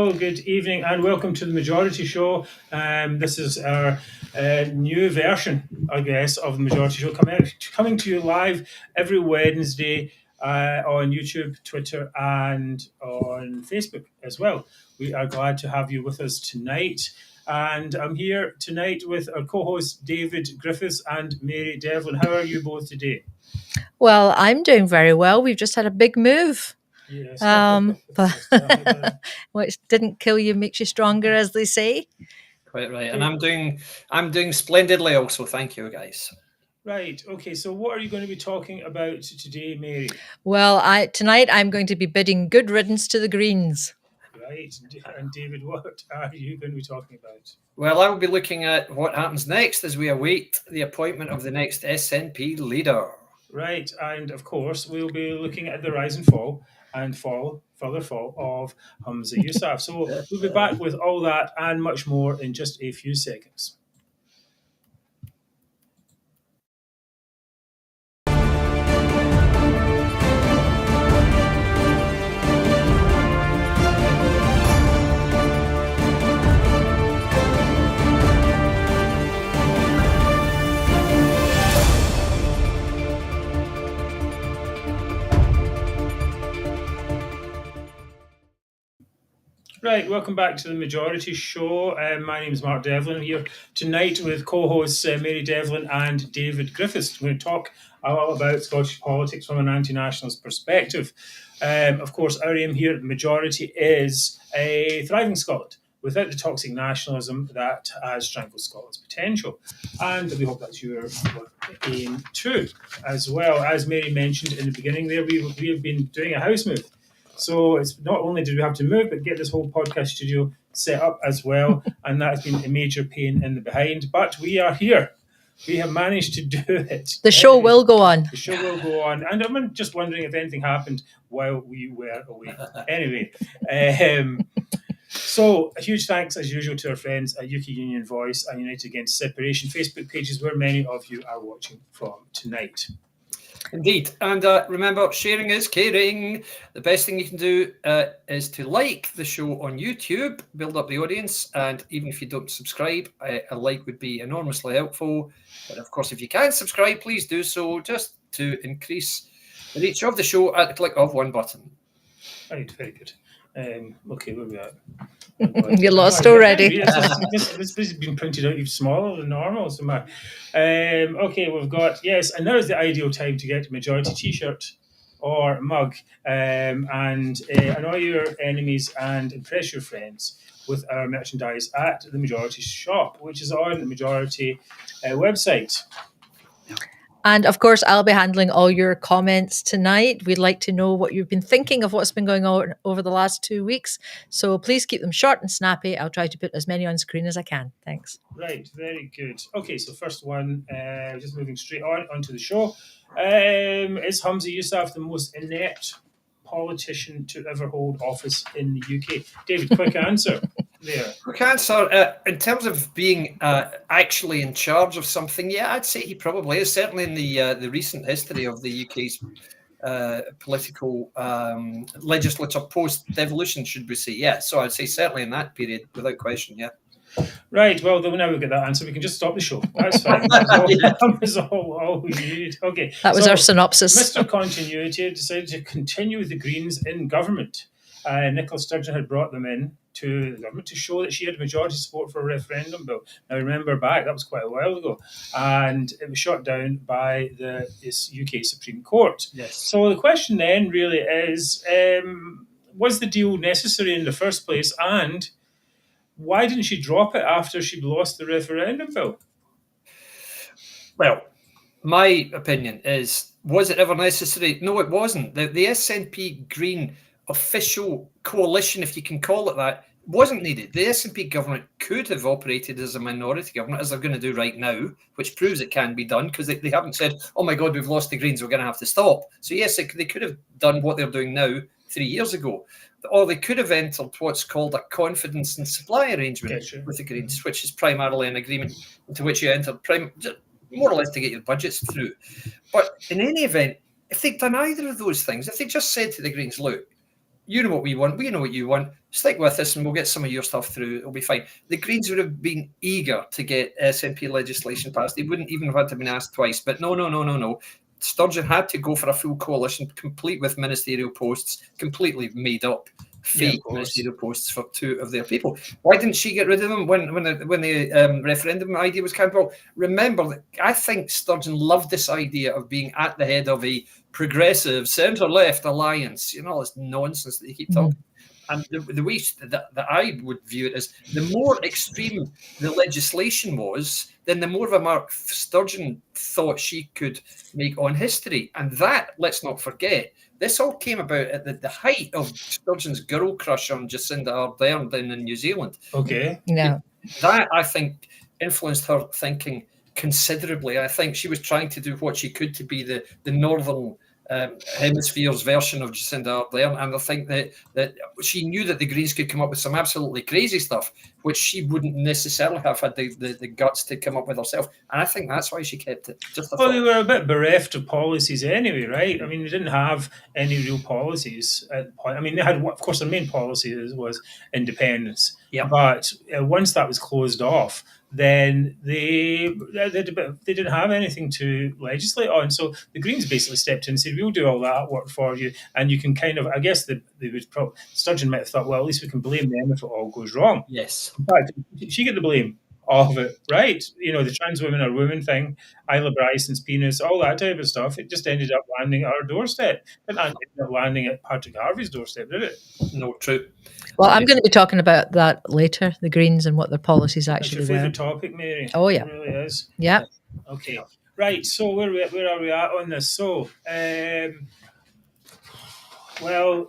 Well, good evening and welcome to the Majority Show. This is our new version, I guess, of the Majority Show coming to you live every Wednesday on YouTube, Twitter, and on Facebook as well. We are glad to have you with us tonight. And I'm here tonight with our co-hosts David Griffiths and Mary Devlin. How are you both today? Well, I'm doing very well. We've just had a big move. Yes. Which didn't kill you makes you stronger, as they say. Quite right. And I'm doing splendidly also. Thank you, guys. Right. Okay. So what are you going to be talking about today, Mary? Well, tonight I'm going to be bidding good riddance to the Greens. Right. And David, what are you going to be talking about? Well, I will be looking at what happens next as we await the appointment of the next SNP leader. Right. And of course, we'll be looking at the rise and further fall of Humza Yousaf. So we'll be back with all that and much more in just a few seconds. Right, welcome back to the Majority Show. My name is Mark Devlin. I'm here tonight with co-hosts Mary Devlin and David Griffiths. We're going to talk all about Scottish politics from an anti-nationalist perspective. Of course, our aim here at the Majority is a thriving Scotland without the toxic nationalism that has strangled Scotland's potential. And we hope that's your aim too. As well, as Mary mentioned in the beginning there, we have been doing a house move. So it's not only did we have to move, but get this whole podcast studio set up as well. And that's been a major pain in the behind. But we are here. We have managed to do it. The show will go on. The show will go on. And I'm just wondering if anything happened while we were away. Anyway, so a huge thanks, as usual, to our friends at UK Union Voice and United Against Separation Facebook pages, where many of you are watching from tonight. Indeed. And remember, sharing is caring. The best thing you can do is to like the show on YouTube, build up the audience, and even if you don't subscribe, a like would be enormously helpful. But of course, if you can subscribe, please do so, just to increase the reach of the show at the click of one button. Right, very good. Okay, where are we at? You're lost already. This has been printed out even smaller than normal. So okay, we've got, yes, and now is the ideal time to get a Majority t-shirt or mug and annoy your enemies and impress your friends with our merchandise at the Majority shop, which is on the Majority website. And of course, I'll be handling all your comments tonight. We'd like to know what you've been thinking of what's been going on over the last 2 weeks. So please keep them short and snappy. I'll try to put as many on screen as I can. Thanks. Right, very good. Okay, so first one, just moving straight onto the show. Is Humza Yousaf the most inept politician to ever hold office in the UK? David, quick answer there. Quick answer. In terms of being actually in charge of something, yeah, I'd say he probably is. Certainly in the recent history of the UK's political legislature post-devolution, should we say? Yeah, so I'd say certainly in that period, without question, yeah. Right, well, now we'll get that answer. We can just stop the show. That's fine. That was all we needed. Okay. That was our synopsis. Mr. Continuity decided to continue with the Greens in government. Nicola Sturgeon had brought them in to the government to show that she had majority support for a referendum bill. Now, remember back, that was quite a while ago. And it was shot down by the UK Supreme Court. Yes. So the question then really is, was the deal necessary in the first place? And why didn't she drop it after she'd lost the referendum bill? Well, my opinion is, was it ever necessary? No, it wasn't. The SNP Green official coalition, if you can call it that, wasn't needed. The SNP government could have operated as a minority government, as they're going to do right now, which proves it can be done, because they haven't said, oh my God, we've lost the Greens, we're going to have to stop. So yes, they could have done what they're doing now 3 years ago. Or they could have entered what's called a confidence and supply arrangement with the Greens, which is primarily an agreement into which you enter more or less to get your budgets through. But in any event, if they'd done either of those things, if they just said to the Greens, look, you know what we want, we know what you want, stick with us and we'll get some of your stuff through, it'll be fine. The Greens would have been eager to get SNP legislation passed. They wouldn't even have had to be asked twice. But no. Sturgeon had to go for a full coalition, complete with ministerial posts, completely made up fake ministerial posts for 2 of their people. Why didn't she get rid of them when the referendum idea was came out? Remember that I think Sturgeon loved this idea of being at the head of a progressive centre-left alliance. You know, all this nonsense that they keep talking. And the way that I would view it is, the more extreme the legislation was, then the more of a mark Sturgeon thought she could make on history. And that, let's not forget, this all came about at the height of Sturgeon's girl crush on Jacinda Ardern down in New Zealand. Okay. Yeah. That, I think, influenced her thinking considerably. I think she was trying to do what she could to be the northern hemisphere's version of Jacinda Ardern, and I think that she knew that the Greens could come up with some absolutely crazy stuff, which she wouldn't necessarily have had the guts to come up with herself. And I think that's why she kept it. Well, they were a bit bereft of policies anyway, right? I mean, they didn't have any real policies at the point. I mean, they had, of course, their main policy was independence. Yeah. But once that was closed off, then they didn't have anything to legislate on. So the Greens basically stepped in and said, we'll do all that work for you. And you can kind of, I guess they would probably, Sturgeon might have thought, well, at least we can blame them if it all goes wrong. Yes. In fact, she get the blame of it, right? You know, the trans women are women thing, Isla Bryson's penis, all that type of stuff. It just ended up landing at our doorstep. It ended up landing at Patrick Harvey's doorstep, did it? No, true. Well, I'm going to be talking about that later, the Greens and what their policies actually That's your were. favourite topic, Mary? Oh, yeah. It really is. Yeah. Okay. Right, so where are we at on this? So, well,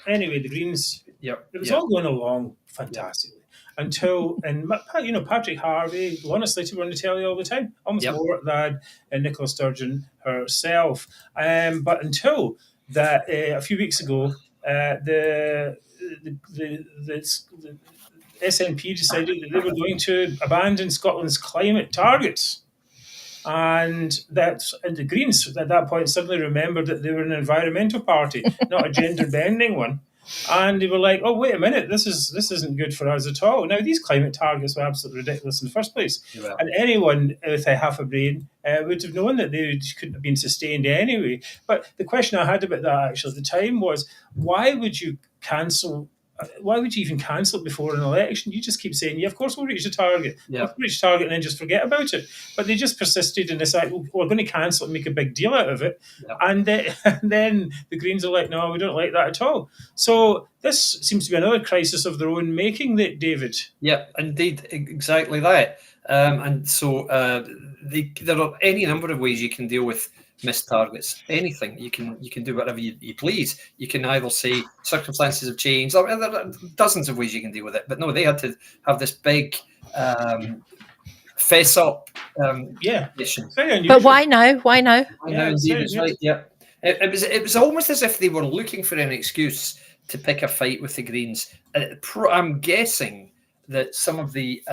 anyway, the Greens, it was all going along fantastically. Until, and you know, Patrick Harvey, honestly, to want to tell you all the time, almost more than Nicola Sturgeon herself. But until that, a few weeks ago, the SNP decided that they were going to abandon Scotland's climate targets. And the Greens at that point suddenly remembered that they were an environmental party, not a gender-bending one. And they were like, oh, wait a minute, this isn't good for us at all. Now, these climate targets were absolutely ridiculous in the first place. Yeah. And anyone with a half a brain would have known that they couldn't have been sustained anyway. But the question I had about that actually at the time was, why would you even cancel it before an election? You just keep saying, yeah, of course we'll reach the target. Yeah. We'll reach the target and then just forget about it. But they just persisted and decided, well, we're going to cancel it and make a big deal out of it. Yeah. And then the Greens are like, no, we don't like that at all. So this seems to be another crisis of their own making, David. Yeah, indeed, exactly that. And so there are any number of ways you can deal with missed targets. Anything you can do whatever you please. You can either say circumstances have changed. There are dozens of ways you can deal with it. But no, they had to have this big fess up. Mission. But why now? Why now? Right. Yeah. It was almost as if they were looking for an excuse to pick a fight with the Greens. I'm guessing that some of the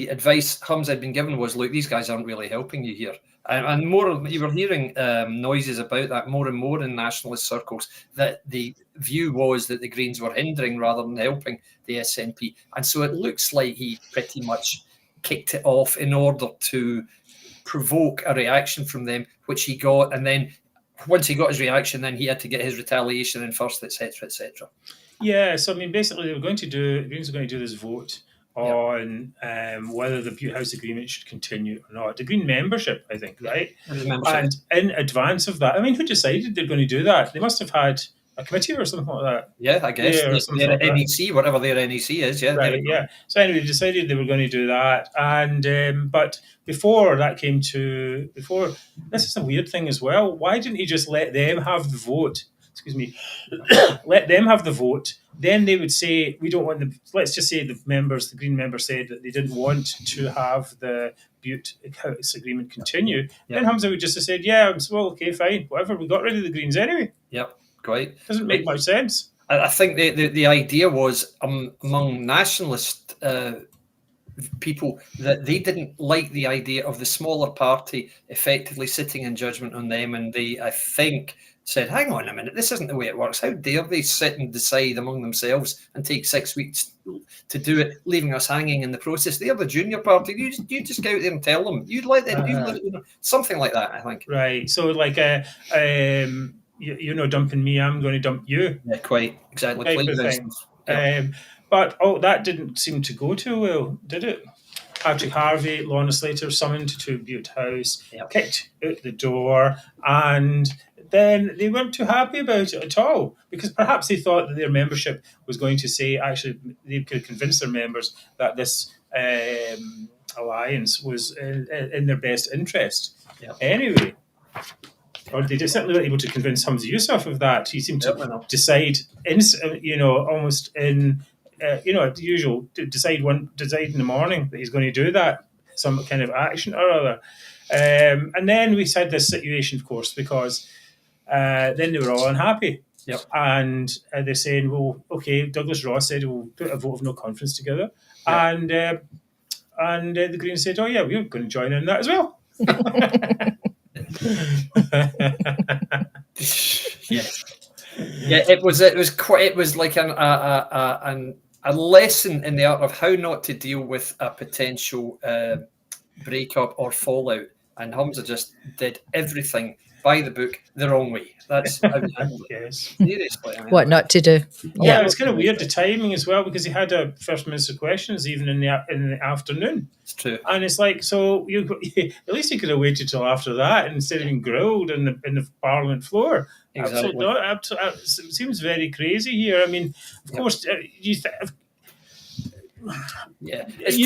advice Humza had been given was, look, these guys aren't really helping you here. And more, you were hearing noises about that more and more in nationalist circles, that the view was that the Greens were hindering rather than helping the SNP. And so it looks like he pretty much kicked it off in order to provoke a reaction from them, which he got. And then once he got his reaction, then he had to get his retaliation in first, etc., etc. Yeah, so I mean, basically, the Greens are going to do this vote on whether the House agreement should continue or not. The Green membership, I think, right? And in advance of that, I mean, who decided they're going to do that? They must have had a committee or something like that. Yeah, I guess. Their NEC, whatever their NEC is. Yeah, right, yeah. So anyway, they decided they were going to do that. And but before this is a weird thing as well. Why didn't he just let them have the vote? Excuse me. Let them have the vote. Then they would say, we don't want let's just say the Green members said that they didn't want to have the Butte House agreement continue. Yep. Then Humza would just have said, yeah, well, okay, fine, whatever. We got rid of the Greens anyway. Yep, quite. Doesn't make much sense. I think the idea was among nationalist people that they didn't like the idea of the smaller party effectively sitting in judgment on them, and I think said, hang on a minute, this isn't the way it works. How dare they sit and decide among themselves and take 6 weeks to do it, leaving us hanging in the process? They're the junior party. You just go out there and tell them. You'd let them, something like that, I think. Right. So like, you're not dumping me, I'm going to dump you. Yeah, quite. Exactly. Type of thing. Yeah. But that didn't seem to go too well, did it? Patrick Harvey, Lorna Slater summoned to Bute House, kicked out the door, and then they weren't too happy about it at all, because perhaps they thought that their membership was going to say, actually, they could convince their members that this alliance was in their best interest. Anyway, or they certainly weren't able to convince Humza Yousaf of that. He seemed to decide, almost in... the usual, decide in the morning that he's going to do that, some kind of action or other. And then we had this situation, of course, because then they were all unhappy. And they're saying, well, okay, Douglas Ross said we'll put a vote of no confidence together. And the Greens said, oh, yeah, we're going to join in that as well. Yes. Yeah, it was like a lesson in the art of how not to deal with a potential breakup or fallout. And Humza just did everything by the book the wrong way. That's how he handled it. Yes. Seriously. What not to do. Yeah, it's kind of weird, the timing as well, because he had a First Minister questions even in the afternoon. It's true. And it's like, so at least he could have waited till after that instead of being grilled in the Parliament floor. Exactly. Absolutely. It seems very crazy here. I mean, of course, you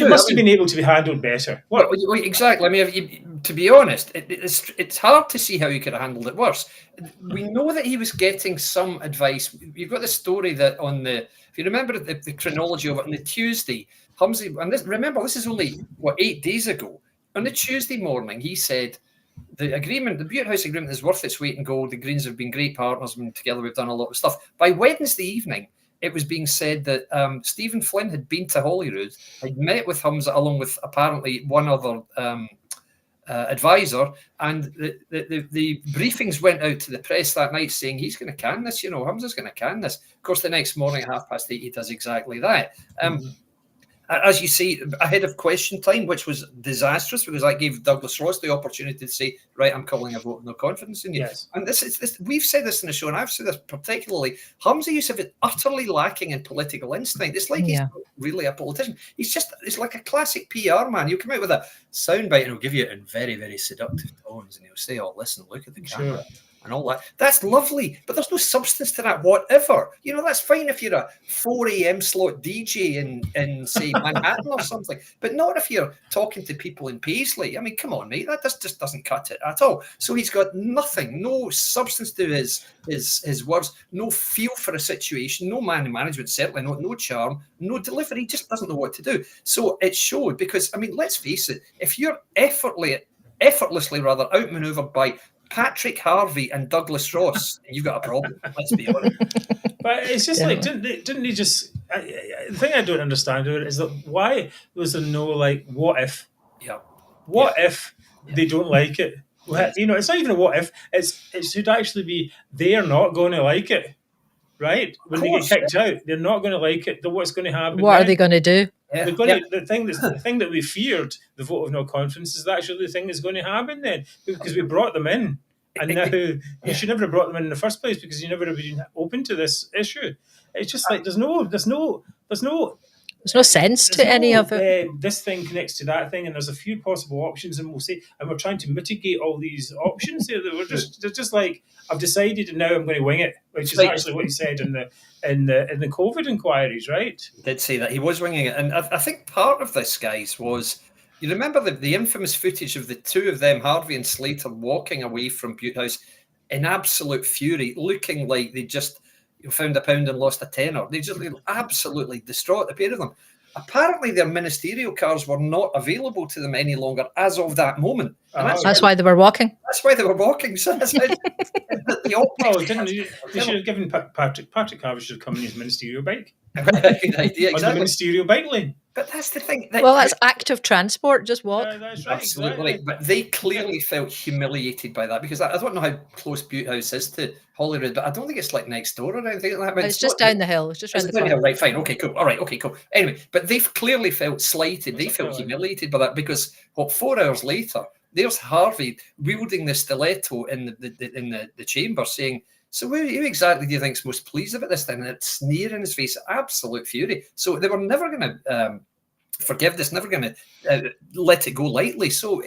must have been able to be handled better. Well, exactly. I mean, to be honest, it's hard to see how he could have handled it worse. We know that he was getting some advice. You've got the story that if you remember the chronology of it, on the Tuesday, Humza, and this is only 8 days ago. On the Tuesday morning, he said, the Bute House agreement is worth its weight in gold. The Greens have been great partners, and together we've done a lot of stuff. By Wednesday evening, it was being said that Stephen Flynn had been to Holyrood, had met with Humza along with apparently one other advisor, and the briefings went out to the press that night saying he's going to can this, Humza's going to can this. Of course, the next morning at 8:30, he does exactly that. As you see, ahead of question time, which was disastrous because that gave Douglas Ross the opportunity to say, right, I'm calling a vote of no confidence in you. Yes. And this we've said this in the show, and I've said this particularly, Humza Yousaf is utterly lacking in political instinct. It's like he's not really a politician. It's like a classic PR man. He'll come out with a soundbite and he'll give you it in very, very seductive tones, and he'll say, oh, listen, look at the camera. Sure. And all that. That's lovely, but there's no substance to that whatever. That's fine if you're a 4 a.m. slot DJ in say, Manhattan or something, but not if you're talking to people in Paisley. I mean, come on, mate, that just doesn't cut it at all. So he's got nothing, no substance to his words, no feel for a situation, no man management, certainly not, no charm, no delivery, he just doesn't know what to do. So it showed because, I mean, let's face it, if you're effortlessly outmaneuvered by Patrick Harvey and Douglas Ross, you've got a problem. Let's be honest. But it's just like, didn't they just? The thing I don't understand is that why was there no what if? Yeah. What if they don't like it? It's not even a what if. It should actually be they are not going to like it, right? When they get kicked out, they're not going to like it. What's going to happen? What are they going to do? They're going to, the thing that we feared, the vote of no confidence, is actually the thing that's going to happen then, because we brought them in, and now you should never have brought them in the first place because you never have been open to this issue. It's just like there's no sense to any of it. This thing connects to that thing, and there's a few possible options, and we're trying to mitigate all these options here. They're just like, I've decided, and now I'm going to wing it, which is actually what he said in the COVID inquiries, right? He did say that he was winging it, and I think part of this, guys, was, you remember the infamous footage of the two of them, Harvey and Slater, walking away from Bute House in absolute fury, looking like they just found a pound and lost a tenner. They just absolutely distraught, the pair of them. Apparently, their ministerial cars were not available to them any longer as of that moment. And that's why they were walking. That's why they were walking. So that's how they should have given Patrick Harvey should have come in his ministerial bike. Good idea, exactly. On the ministerial bike lane. But that's the thing. Well, that's active transport. Just walk. That's right. Absolutely. Exactly. But they clearly felt humiliated by that, because I don't know how close Butte House is to Holyrood, but I don't think it's like next door or anything like that. It's just down the hill. It's just around the corner. Right, fine. Okay, cool. All right, okay, cool. Anyway, but they've clearly felt slighted. They felt humiliated by that, because 4 hours later, there's Harvey wielding the stiletto in the chamber saying, so who exactly do you think's most pleased about this thing? And it's sneer in his face, absolute fury. So they were never going to forgive this, never going to let it go lightly. So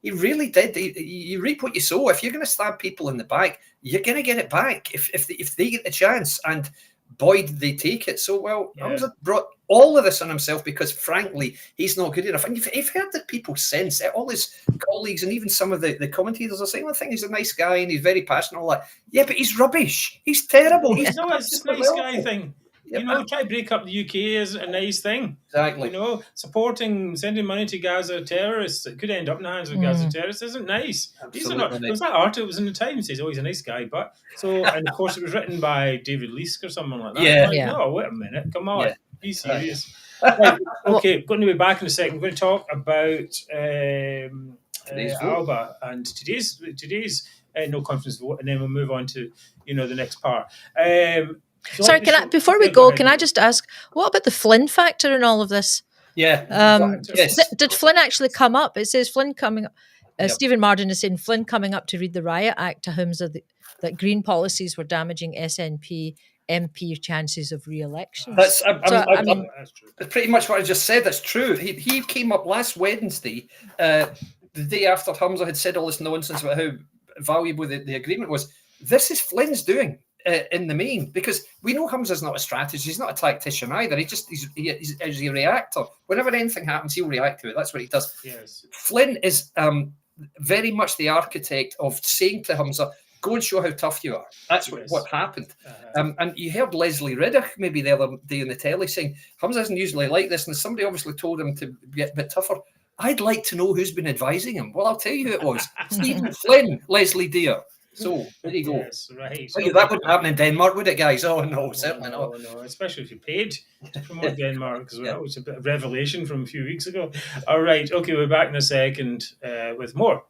he really did. You reap what you sow. If you're going to stab people in the back, you're going to get it back if they get the chance. And boy, did they take it. So, well, Humza brought all of this on himself because, frankly, he's not good enough. And you've heard that people since, all his colleagues and even some of the commentators are saying, I think he's a nice guy and he's very passionate, all that. Yeah, but he's rubbish. He's terrible. It's this nice guy thing. You know, try to break up the UK isn't a nice thing. Exactly. You know, sending money to Gaza terrorists, it could end up in the hands of Gaza terrorists, isn't nice. Absolutely. It was that article, it was in the Times, says, he's a nice guy, but so, and of course it was written by David Leask or someone like that. Yeah. No, wait a minute, come on, be serious. Right, okay, going to be back in a second. We're going to talk about Alba and today's no confidence vote, and then we'll move on to the next part. Sorry, before we go, can I just ask, what about the Flynn factor in all of this? Yeah. Yes. Did Flynn actually come up? It says Flynn coming up. Stephen Marden is saying Flynn coming up to read the Riot Act to Humza that green policies were damaging SNP MP chances of re-election. That's pretty much what I just said. That's true. He came up last Wednesday, the day after Humza had said all this nonsense about how valuable the agreement was. This is Flynn's doing. In the main, because we know Humza's not a strategist, he's not a tactician either. He's a reactor. Whenever anything happens, he'll react to it. That's what he does. Yes. Flynn is very much the architect of saying to Humza, go and show how tough you are. That's what happened. And you heard Leslie Riddick maybe the other day on the telly saying, Humza isn't usually like this, and somebody obviously told him to get a bit tougher. I'd like to know who's been advising him. Well, I'll tell you who it was. Stephen Flynn, Leslie Dear. So there you go. Yes, right. So that wouldn't happen in Denmark, would it, guys? Oh no, certainly not. No, especially if you paid to promote Denmark as well. It was a bit of revelation from a few weeks ago. All right, okay, we're back in a second with more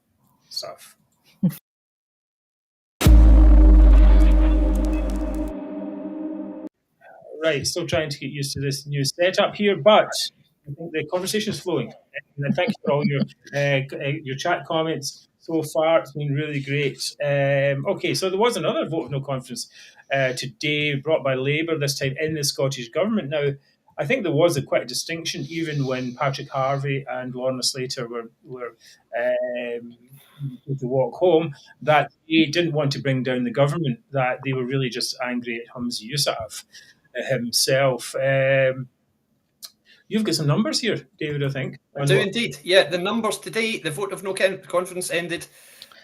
stuff. Right, still trying to get used to this new setup here, but I think the conversation is flowing. And thank you for all your chat comments. So far, it's been really great. Okay, so there was another vote of no confidence today brought by Labour, this time in the Scottish Government. Now, I think there was quite a distinction, even when Patrick Harvey and Lorna Slater were to walk home, that they didn't want to bring down the government, that they were really just angry at Humza Yousaf himself. You've got some numbers here, David, I think. I do indeed. Yeah, the numbers today, the vote of no confidence ended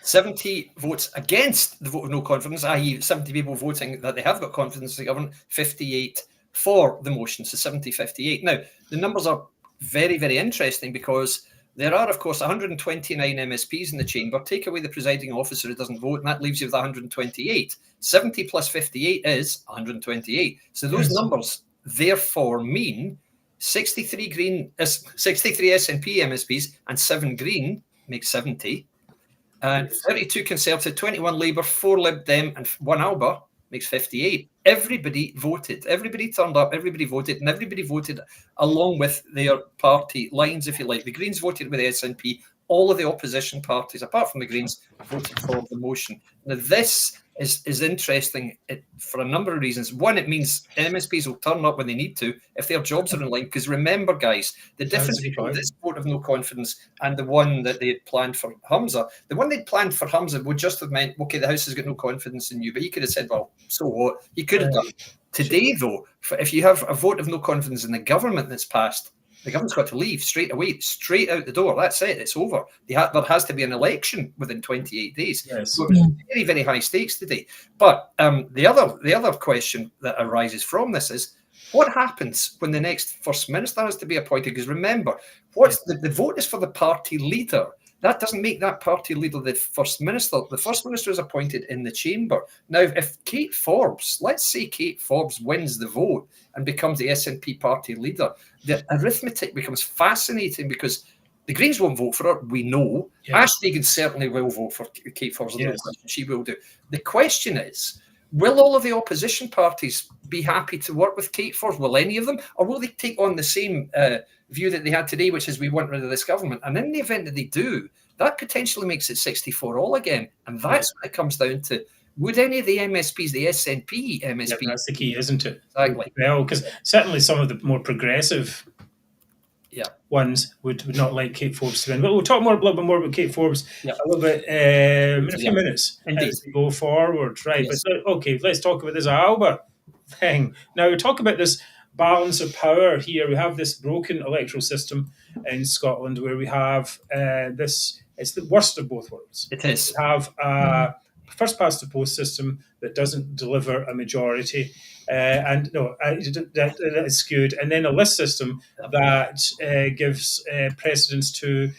70 votes against the vote of no confidence, i.e. 70 people voting that they have got confidence in the government, 58 for the motion, so 70-58. Now, the numbers are very, very interesting because there are, of course, 129 MSPs in the chamber. Take away the presiding officer who doesn't vote, and that leaves you with 128. 70 plus 58 is 128. So those numbers, therefore, mean 63 SNP MSPs and 7 Green makes 70. And 32 Conservative, 21 Labour, 4 Lib Dem and 1 Alba makes 58. Everybody voted. Everybody turned up. Everybody voted. And everybody voted along with their party lines, if you like. The Greens voted with the SNP. All of the opposition parties, apart from the Greens, voted for the motion. Now, this is interesting for a number of reasons. One, it means MSPs will turn up when they need to if their jobs are in line. Because remember, guys, the difference between this vote of no confidence and the one that they had planned for Humza, the one they'd planned for Humza would just have meant, okay, the House has got no confidence in you. But he could have said, well, so what? He could have done. Today, though, if you have a vote of no confidence in the government that's passed, the government's got to leave straight away, straight out the door. That's it. It's over. There has to be an election within 28 days. Yes. So it's very, very high stakes today. But the other question that arises from this is, what happens when the next First Minister has to be appointed? Because remember, the vote is for the party leader. that doesn't make that party leader the First Minister. The First Minister is appointed in the chamber. Now, if Kate Forbes, let's say Kate Forbes wins the vote and becomes the SNP party leader, the arithmetic becomes fascinating because the Greens won't vote for her, we know. Yeah. Ash Regan certainly will vote for Kate Forbes. Yes. She will do. The question is, will all of the opposition parties be happy to work with Kate Forbes? Will any of them? Or will they take on the same view that they had today, which is we want rid of this government? And in the event that they do, that potentially makes it 64 all again. And that's what it comes down to. Would any of the MSPs, the SNP MSPs... Yeah, that's the key, isn't it? Exactly. Well, because certainly some of the more progressive ones would not like Kate Forbes to win. But we'll talk a little bit more about Kate Forbes a little bit in a few minutes as we go forward. Right. Yes. But okay, let's talk about this Alba thing. Now, we talk about this balance of power here. We have this broken electoral system in Scotland where we have this, it's the worst of both worlds. It is. We have a first past the post system that doesn't deliver a majority. That is skewed. And then a list system that gives precedence to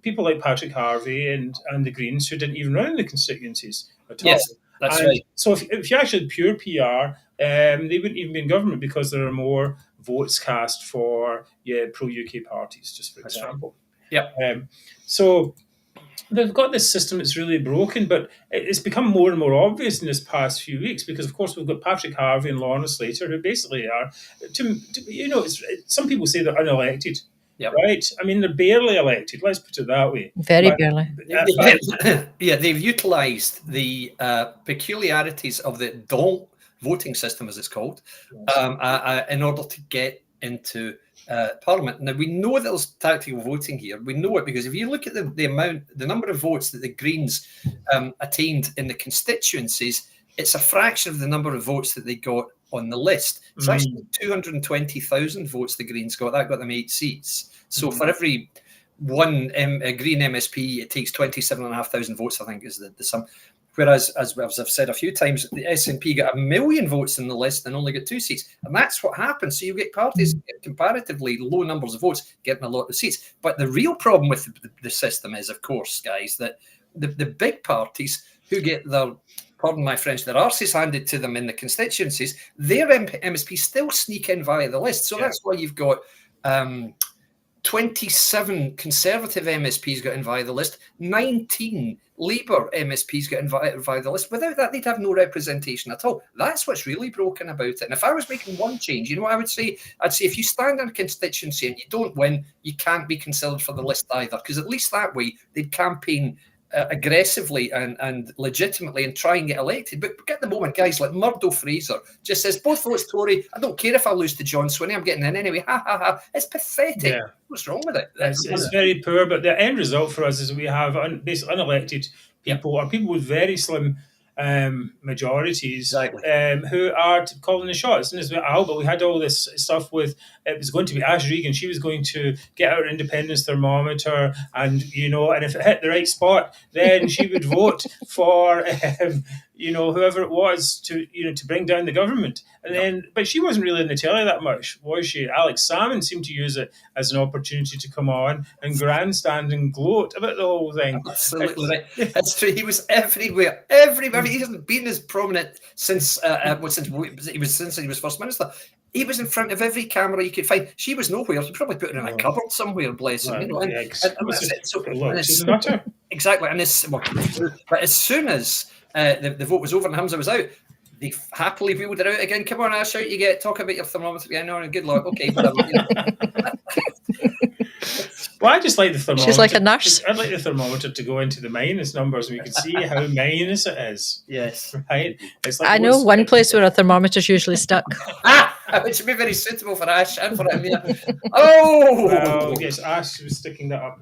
people like Patrick Harvey and the Greens who didn't even run in the constituencies at all. Yes, that's right. So if you actually pure PR, they wouldn't even be in government because there are more votes cast for pro-UK parties, just for example. Right. Yeah. So they've got this system that's really broken, but it's become more and more obvious in this past few weeks because, of course, we've got Patrick Harvey and Lorna Slater, who basically are, some people say they're unelected, right? I mean, they're barely elected, let's put it that way. Barely. They've utilised the peculiarities of the Don't voting system, as it's called, in order to get into Parliament. Now, we know that there's tactical voting here. We know it because if you look at the number of votes that the Greens attained in the constituencies, it's a fraction of the number of votes that they got on the list. It's actually 220,000 votes the Greens got. That got them 8 seats. So for every one Green MSP, it takes 27,500 votes, I think, is the sum. Whereas, as I've said a few times, the SNP got 1 million votes in the list and only got 2 seats. And that's what happens. So you get parties comparatively low numbers of votes getting a lot of seats. But the real problem with the system is, of course, guys, that the big parties who get their, pardon my French, their arses handed to them in the constituencies, their MSP still sneak in via the list. So that's why you've got 27 Conservative MSPs got in via the list, 19 Labour MSPs got in via the list. Without that, they'd have no representation at all. That's what's really broken about it. And if I was making one change, you know what I would say? I'd say if you stand in a constituency and you don't win, you can't be considered for the list either, because at least that way they'd campaign aggressively and legitimately and try and get elected. But at the moment, guys like Murdo Fraser just says, both votes Tory, I don't care if I lose to John Swinney, I'm getting in anyway. Ha ha ha. It's pathetic. Yeah. What's wrong with it? It's very poor, but the end result for us is we have basically unelected people or people with very slim majorities who are calling the shots. And as with Alba, we had all this stuff with, it was going to be Ash Regan. She was going to get our independence thermometer and if it hit the right spot, then she would vote for, whoever it was to bring down the government. And then, but she wasn't really in the telly that much, was she? Alex Salmon seemed to use it as an opportunity to come on and grandstand and gloat about the whole thing. Absolutely right. That's true. He was everywhere. Everywhere. He hasn't been as prominent since he was First Minister. He was in front of every camera you could find. She was nowhere. He probably put her in a cupboard somewhere, bless him. Exactly. But as soon as the vote was over and Humza was out, they happily wheeled it out again. Come on, Ash, out you get. Talk about your thermometer. Yeah, no, good luck. Okay, whatever. Well, I just like the thermometer. She's like a nurse. I'd like the thermometer to go into the minus numbers and we can see how minus it is. Yes. Right? It's like I know one place where a thermometer's usually stuck. Which would be very suitable for Ash and for him. Yeah. Oh! Well, yes, Ash was sticking that up.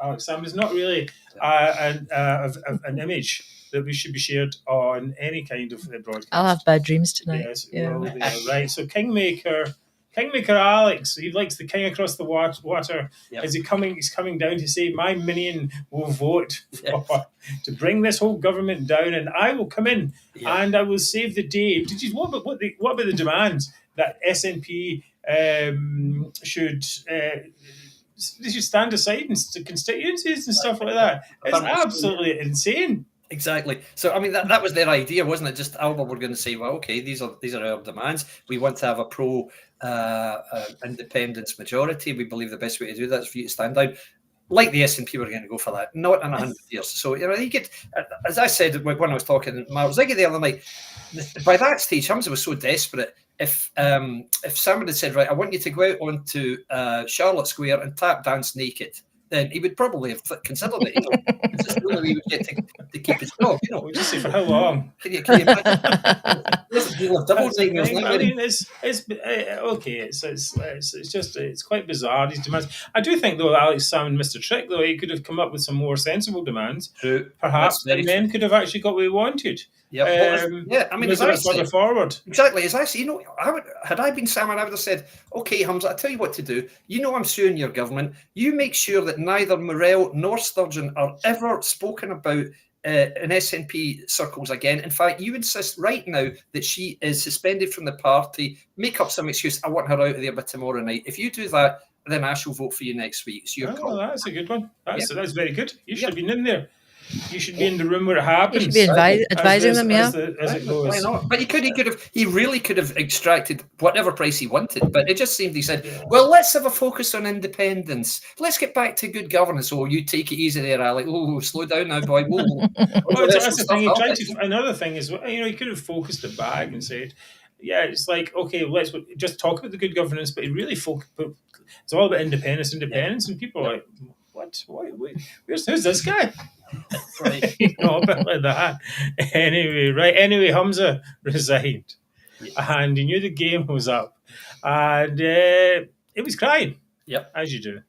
Alex Sam is not really an image that we should be shared on any kind of broadcast. I'll have bad dreams tonight. Yes, right. So Kingmaker Alex, he likes the king across the water. Yep. He's coming down to say, my minion will vote to bring this whole government down, and I will come in and I will save the day. What about the demands that SNP should stand aside to constituencies and stuff like that. It's absolutely insane. Exactly. So I mean that was their idea, wasn't it? Just Alba were going to say, well, okay, these are our demands. We want to have a pro independence majority. We believe the best way to do that is for you to stand down. Like the SNP were going to go for that, not in 100 years. So you get, as I said when I was talking to Mark Ziggy the other night, by that stage, Humza was so desperate. If someone had said, right, I want you to go out onto Charlotte Square and tap dance naked, then he would probably have considered it. It's just the only way he would get to keep his job. We'll just say for how long? Can you imagine? I mean, it's okay. It's quite bizarre, these demands. I do think though, Alex Salmon missed a trick though. He could have come up with some more sensible demands, perhaps, and then could have actually got what he wanted. Yeah, I mean, as I further forward. Exactly, as I say, had I been Salmon, I would have said, okay, Humza, I'll tell you what to do. I'm suing your government. You make sure that neither Morell nor Sturgeon are ever spoken about in SNP circles again. In fact, you insist right now that she is suspended from the party. Make up some excuse. I want her out of there by tomorrow night. If you do that, then I shall vote for you next week. It's your call. That's a good one. That's very good. You should have been in there. You should be in the room where it happens. You should be advising them, as it goes. Why not? But he really could have extracted whatever price he wanted. But it just seemed he said, well, let's have a focus on independence. Let's get back to good governance. Oh, you take it easy there, Alec. Oh, slow down now, boy. That's the thing. Another thing is, he could have focused it back and said, yeah, it's like, okay, let's just talk about the good governance, but he really it's all about independence, and people are like, what? Who's this guy? Right. A bit like that. Anyway, Humza resigned, and he knew the game was up, and he was crying. Yep, as you do.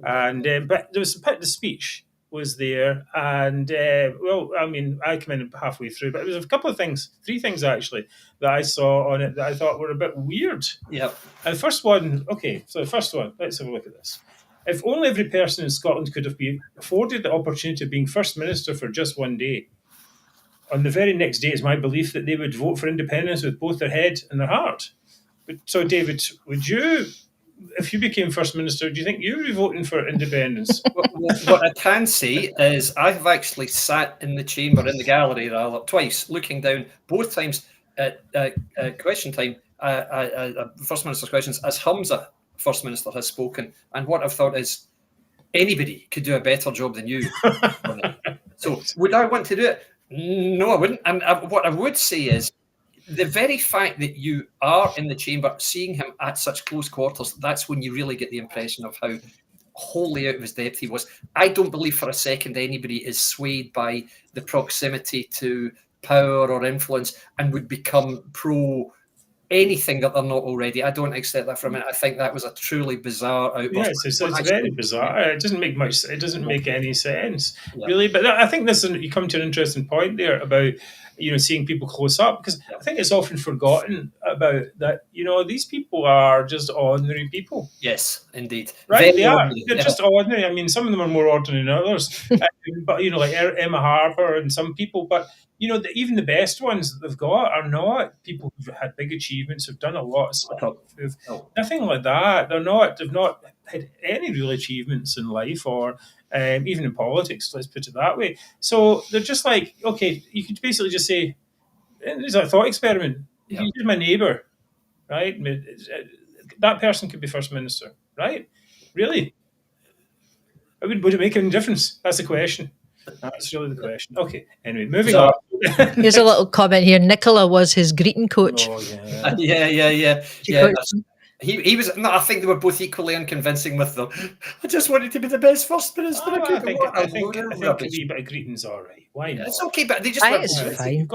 And but there was the speech was there, and I came in halfway through, but it was a couple of things, 3 things actually, that I saw on it that I thought were a bit weird. Yep. And the first one, let's have a look at this. If only every person in Scotland could have been afforded the opportunity of being First Minister for just one day, on the very next day, it's my belief that they would vote for independence with both their head and their heart. So, David, would you, if you became First Minister, do you think you would be voting for independence? What I can say is I have actually sat in the chamber, in the gallery, twice, looking down, both times at question time, First Minister's questions, as Humza, First Minister, has spoken. And what I've thought is anybody could do a better job than you. So would I want to do it? No, I wouldn't. And what I would say is the very fact that you are in the chamber, seeing him at such close quarters, that's when you really get the impression of how wholly out of his depth he was. I don't believe for a second anybody is swayed by the proximity to power or influence and would become pro anything that they're not already. I don't accept that from it. I think that was a truly bizarre outburst. Yes, it's very bizarre. It doesn't make much. It doesn't make any sense, really. But I think you come to an interesting point there about seeing people close up, because I think it's often forgotten about that. These people are just ordinary people. Yes, indeed. Right, they are. They're just ordinary. I mean, some of them are more ordinary than others. But like Emma Harper and some people, but. Even the best ones that they've got are not people who've had big achievements, who've done a lot of stuff. Nothing like that. They've not had any real achievements in life or even in politics, let's put it that way. So they're just like, okay, you could basically just say, there's a thought experiment. Here's my neighbour, right? That person could be First Minister, right? Really? Would it make any difference? That's the question. That's really the question. Okay. Anyway, moving on. Here's a little comment here. Nicola was his greeting coach. Oh, yeah. He was. No, I think they were both equally unconvincing with them. I just wanted to be the best First Minister. I think a wee bit of greeting's all right. Why not? It's okay, but they just. It's fine.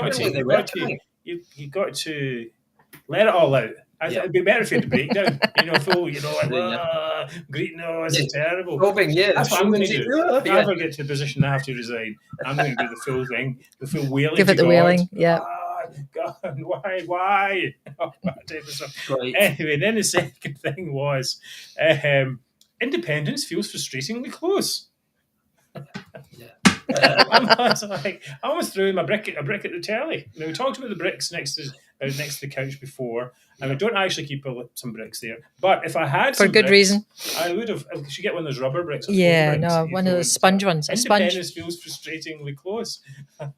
You've got to let it all out. It'd be better if you had to break down, greeting, it's terrible. That's what I'm going to do. If I ever get to the position I have to resign, I'm going to do the full thing, the full wailing. Give it the wailing, yeah. God, why? Anyway, then the second thing was independence feels frustratingly close. I almost threw him a brick at the telly. We talked about the bricks next to next to the couch before, and I don't actually keep some bricks there. But if I had For some good bricks, reason. I would have. I should get one of those rubber bricks. Or Yeah, foam bricks no, that you one of throw those into sponge that. ones. A sponge. Independence feels frustratingly close. I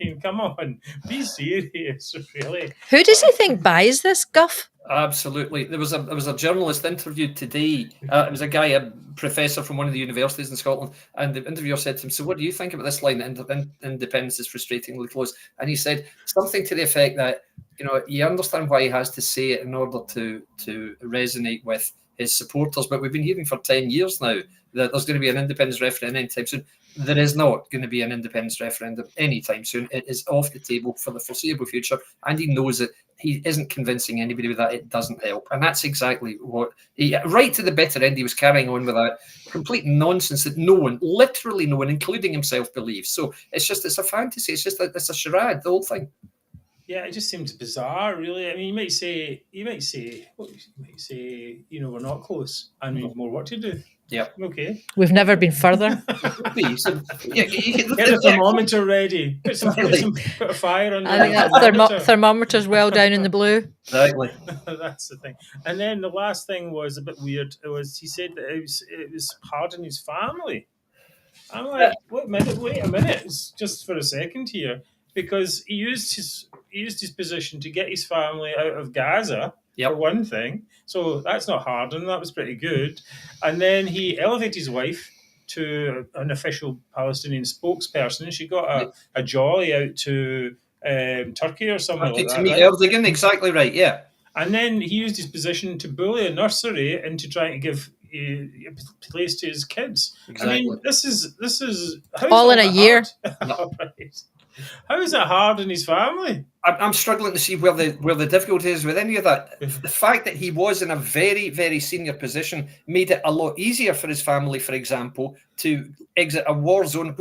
mean, come on, be serious, really. Who does he think buys this guff? Absolutely. There was a journalist interviewed today. It was a guy, a professor from one of the universities in Scotland, and the interviewer said to him, "So what do you think about this line, independence is frustratingly close?" And he said something to the effect that, you understand why he has to say it in order to resonate with his supporters, but we've been hearing for 10 years now that there's going to be an independence referendum anytime soon. There is not going to be an independence referendum anytime soon. It is off the table for the foreseeable future, and he knows it. He isn't convincing anybody with that. It doesn't help. And that's exactly what right to the bitter end, he was carrying on with that complete nonsense that no one, literally no one, including himself, believes. So it's a fantasy. It's a charade, the whole thing. Yeah, it just seems bizarre, really. I mean, you might say, we're not close and we have more work to do. Yeah. Okay. We've never been further. Get the thermometer ready. Put a fire on I think that thermometer's well down in the blue. Exactly. That's the thing. And then the last thing was a bit weird. He said that it was hard on his family. I'm like, wait a minute, it's just for a second here, because he used his position to get his family out of Gaza. Yep. For one thing. So that's not hard, and that was pretty good. And then he elevated his wife to an official Palestinian spokesperson. She got a jolly out to Turkey or somewhere like that. To meet Erdogan, exactly right, yeah. And then he used his position to bully a nursery into trying to give a place to his kids. Exactly. I mean, this is all in a year. Right. How is that hard on his family? I'm struggling to see where the difficulty is with any of that. The fact that he was in a very, very senior position made it a lot easier for his family, for example, to exit a war zone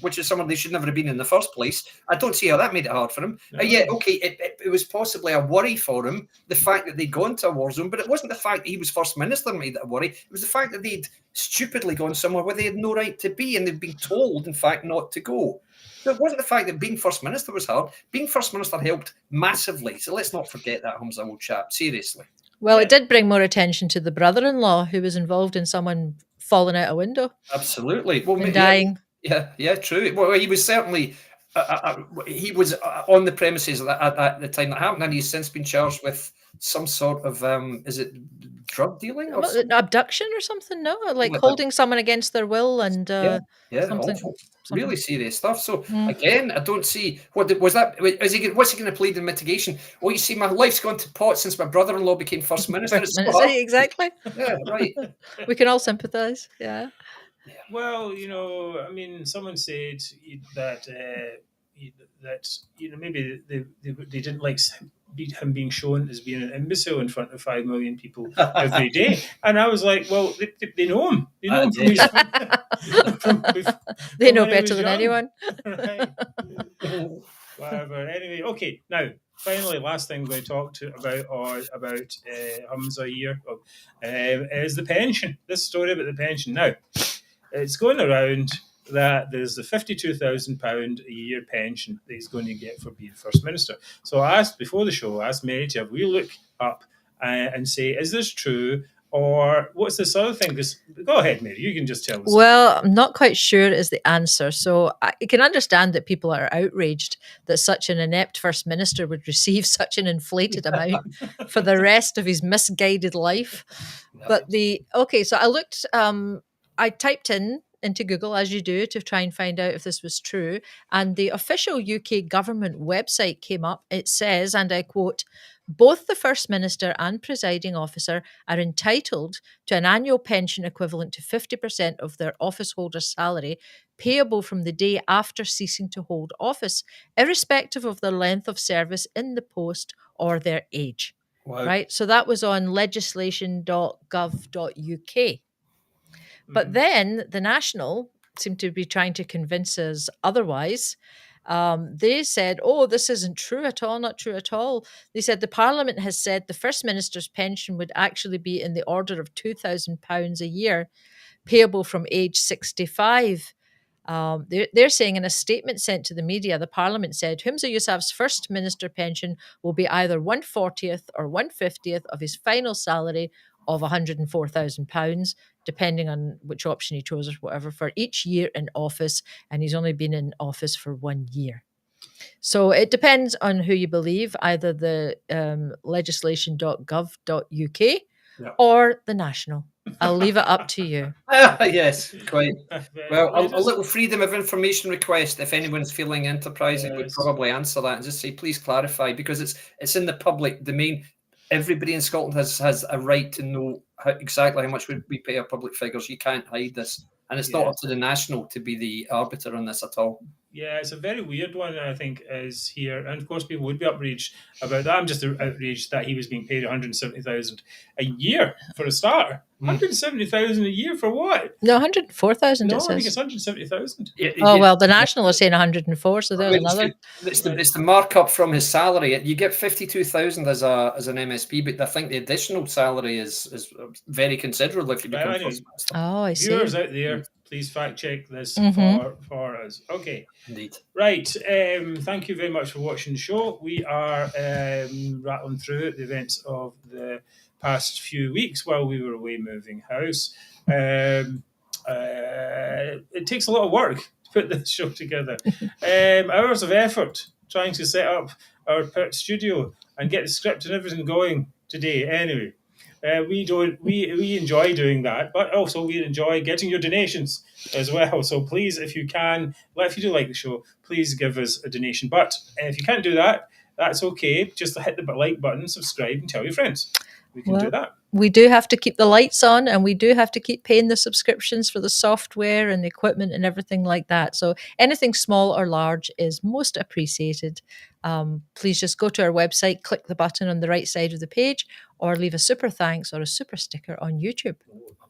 which is somewhere they should never have been in the first place. I don't see how that made it hard for him. No. It was possibly a worry for him, the fact that they'd gone to a war zone, but it wasn't the fact that he was first minister that made it a worry. It was the fact that they'd stupidly gone somewhere where they had no right to be, and they'd been told, in fact, not to go. So it wasn't the fact that being first minister was hard. Being first minister helped massively. So let's not forget that, Humza, old chap. Seriously. Well, it did bring more attention to the brother-in-law who was involved in someone falling out a window. Absolutely. Well, and dying. Yeah, true. Well, he was certainly he was on the premises at the time that happened, and he's since been charged with some sort of is it drug dealing or abduction or something? No, like holding someone against their will and something. Awful. Really serious stuff. So again, I don't see what was that. What's he going to plead in mitigation? Well, you see, my life's gone to pot since my brother-in-law became first minister. Exactly. Yeah, right. We can all sympathise. Yeah. Well, I mean, someone said that maybe they didn't like him being shown as being an imbecile in front of 5 million people every day, and I was like, well, they know him. They know him they know better than anyone. Right. Whatever. Anyway, okay. Now, finally, last thing we're going to talk about Humza here is the pension. This story about the pension. Now, it's going around that there's the £52,000 a year pension that he's going to get for being First Minister. So I asked, before the show, I asked Mary to have we look up and say, is this true? Or what's this other thing? Go ahead, Mary, you can just tell us. Well, I'm not quite sure is the answer. So I can understand that people are outraged that such an inept First Minister would receive such an inflated amount for the rest of his misguided life. But so I looked, I typed into Google, as you do, to try and find out if this was true. And the official UK government website came up. It says, and I quote, both the First Minister and presiding officer are entitled to an annual pension equivalent to 50% of their office holder's salary, payable from the day after ceasing to hold office, irrespective of their length of service in the post or their age. Wow. Right? So that was on legislation.gov.uk. But then the National seemed to be trying to convince us otherwise. They said, this isn't true at all, not true at all. They said the Parliament has said the First Minister's pension would actually be in the order of £2,000 a year, payable from age 65. They're saying in a statement sent to the media, the Parliament said Humza Yousaf's First Minister pension will be either 1/40th or 1/50th of his final salary of £104,000, depending on which option he chose or whatever, for each year in office. And he's only been in office for 1 year. So it depends on who you believe, either the legislation.gov.uk or the National. I'll leave it up to you. Yes, quite. Well, a Just- little freedom of information request, if anyone's feeling enterprising, would Yes. probably answer that and just say, please clarify, because it's in the public domain. Everybody in Scotland has a right to know exactly how much we pay our public figures. You can't hide this. And it's not up to the National to be the arbiter on this at all. Yeah, it's a very weird one, I think, is here. And of course, people would be outraged about that. I'm just outraged that he was being paid 170,000 a year for a starter. 170,000 a year for what? No, 104,000. No, it I think says. it's 170,000. Oh, well, the National is saying 104, so there's another. It's the markup from his salary. You get 52,000 as an MSP, but I think the additional salary is very considerable if you become First Minister. Oh, I see. Viewers out there, please fact check this for us. Okay. Indeed. Right. Thank you very much for watching the show. We are rattling through the events of the past few weeks while we were away moving house. It takes a lot of work to put this show together. Hours of effort trying to set up our studio and get the script and everything going today. Anyway, we enjoy doing that, but also we enjoy getting your donations as well. So please, if you can, if you do like the show, please give us a donation. But if you can't do that, that's okay. Just hit the like button, subscribe, and tell your friends. We can do that. We do have to keep the lights on, and we do have to keep paying the subscriptions for the software and the equipment and everything like that. So anything small or large is most appreciated. Please just go to our website, click the button on the right side of the page, or leave a super thanks or a super sticker on YouTube.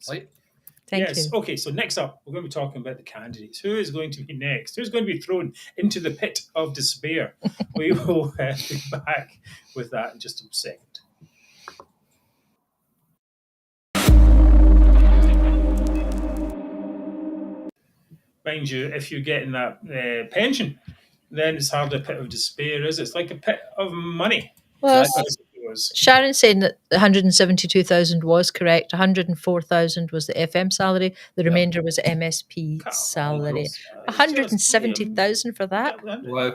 Right. Thank you. Okay, so next up, we're going to be talking about the candidates. Who is going to be next? Who's going to be thrown into the pit of despair? We will be back with that in just a second. Mind you, if you're getting that pension, then it's hardly a pit of despair, is it? It's like a pit of money. Well, Sharon's saying that 172,000 was correct. 104,000 was the FM salary. The remainder was MSP salary. 170,000 for that? Wow.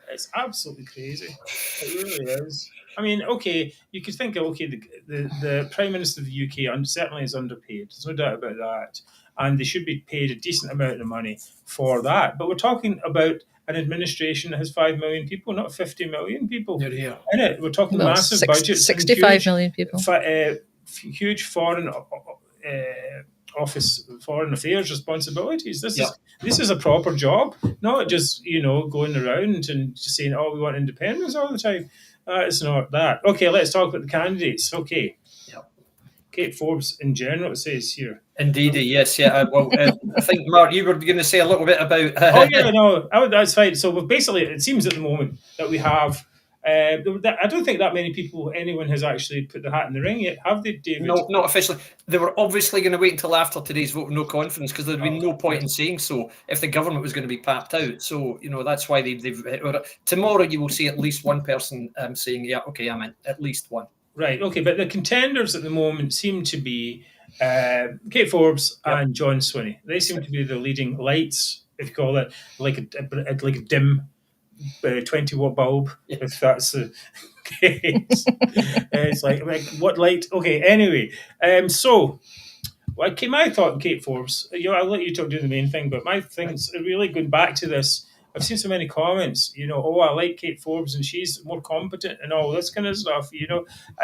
It's absolutely crazy. It really is. I mean, okay, you could think, okay, the Prime Minister of the UK certainly is underpaid. There's no doubt about that. And they should be paid a decent amount of money for that. But we're talking about an administration that has 5 million people, not 50 million people in it. We're talking massive budgets. 65 million people. Huge foreign foreign affairs responsibilities. This is a proper job, not just, going around and just saying, oh, we want independence all the time. It's not that. Okay, let's talk about the candidates. Okay. Kate Forbes in general, it says here. Indeed, yes, yeah. Well, I think, Mark, you were going to say a little bit about... that's fine. So basically, it seems at the moment that we have... I don't think that many people, anyone has actually put their hat in the ring yet, have they, David? No, not officially. They were obviously going to wait until after today's vote of no confidence, because there'd been no point in saying so if the government was going to be papped out. So, that's why they've... Tomorrow you will see at least one person saying, yeah, okay, I'm in. At least one. Right, okay, but the contenders at the moment seem to be Kate Forbes and John Swinney. They seem to be the leading lights, if you call it, like a dim 20-watt bulb, if that's the case. It's like, what light? Okay, anyway. My thought, Kate Forbes, I'll let you do the main thing, but my thing's really going back to this. I've seen so many comments, I like Kate Forbes and she's more competent and all this kind of stuff,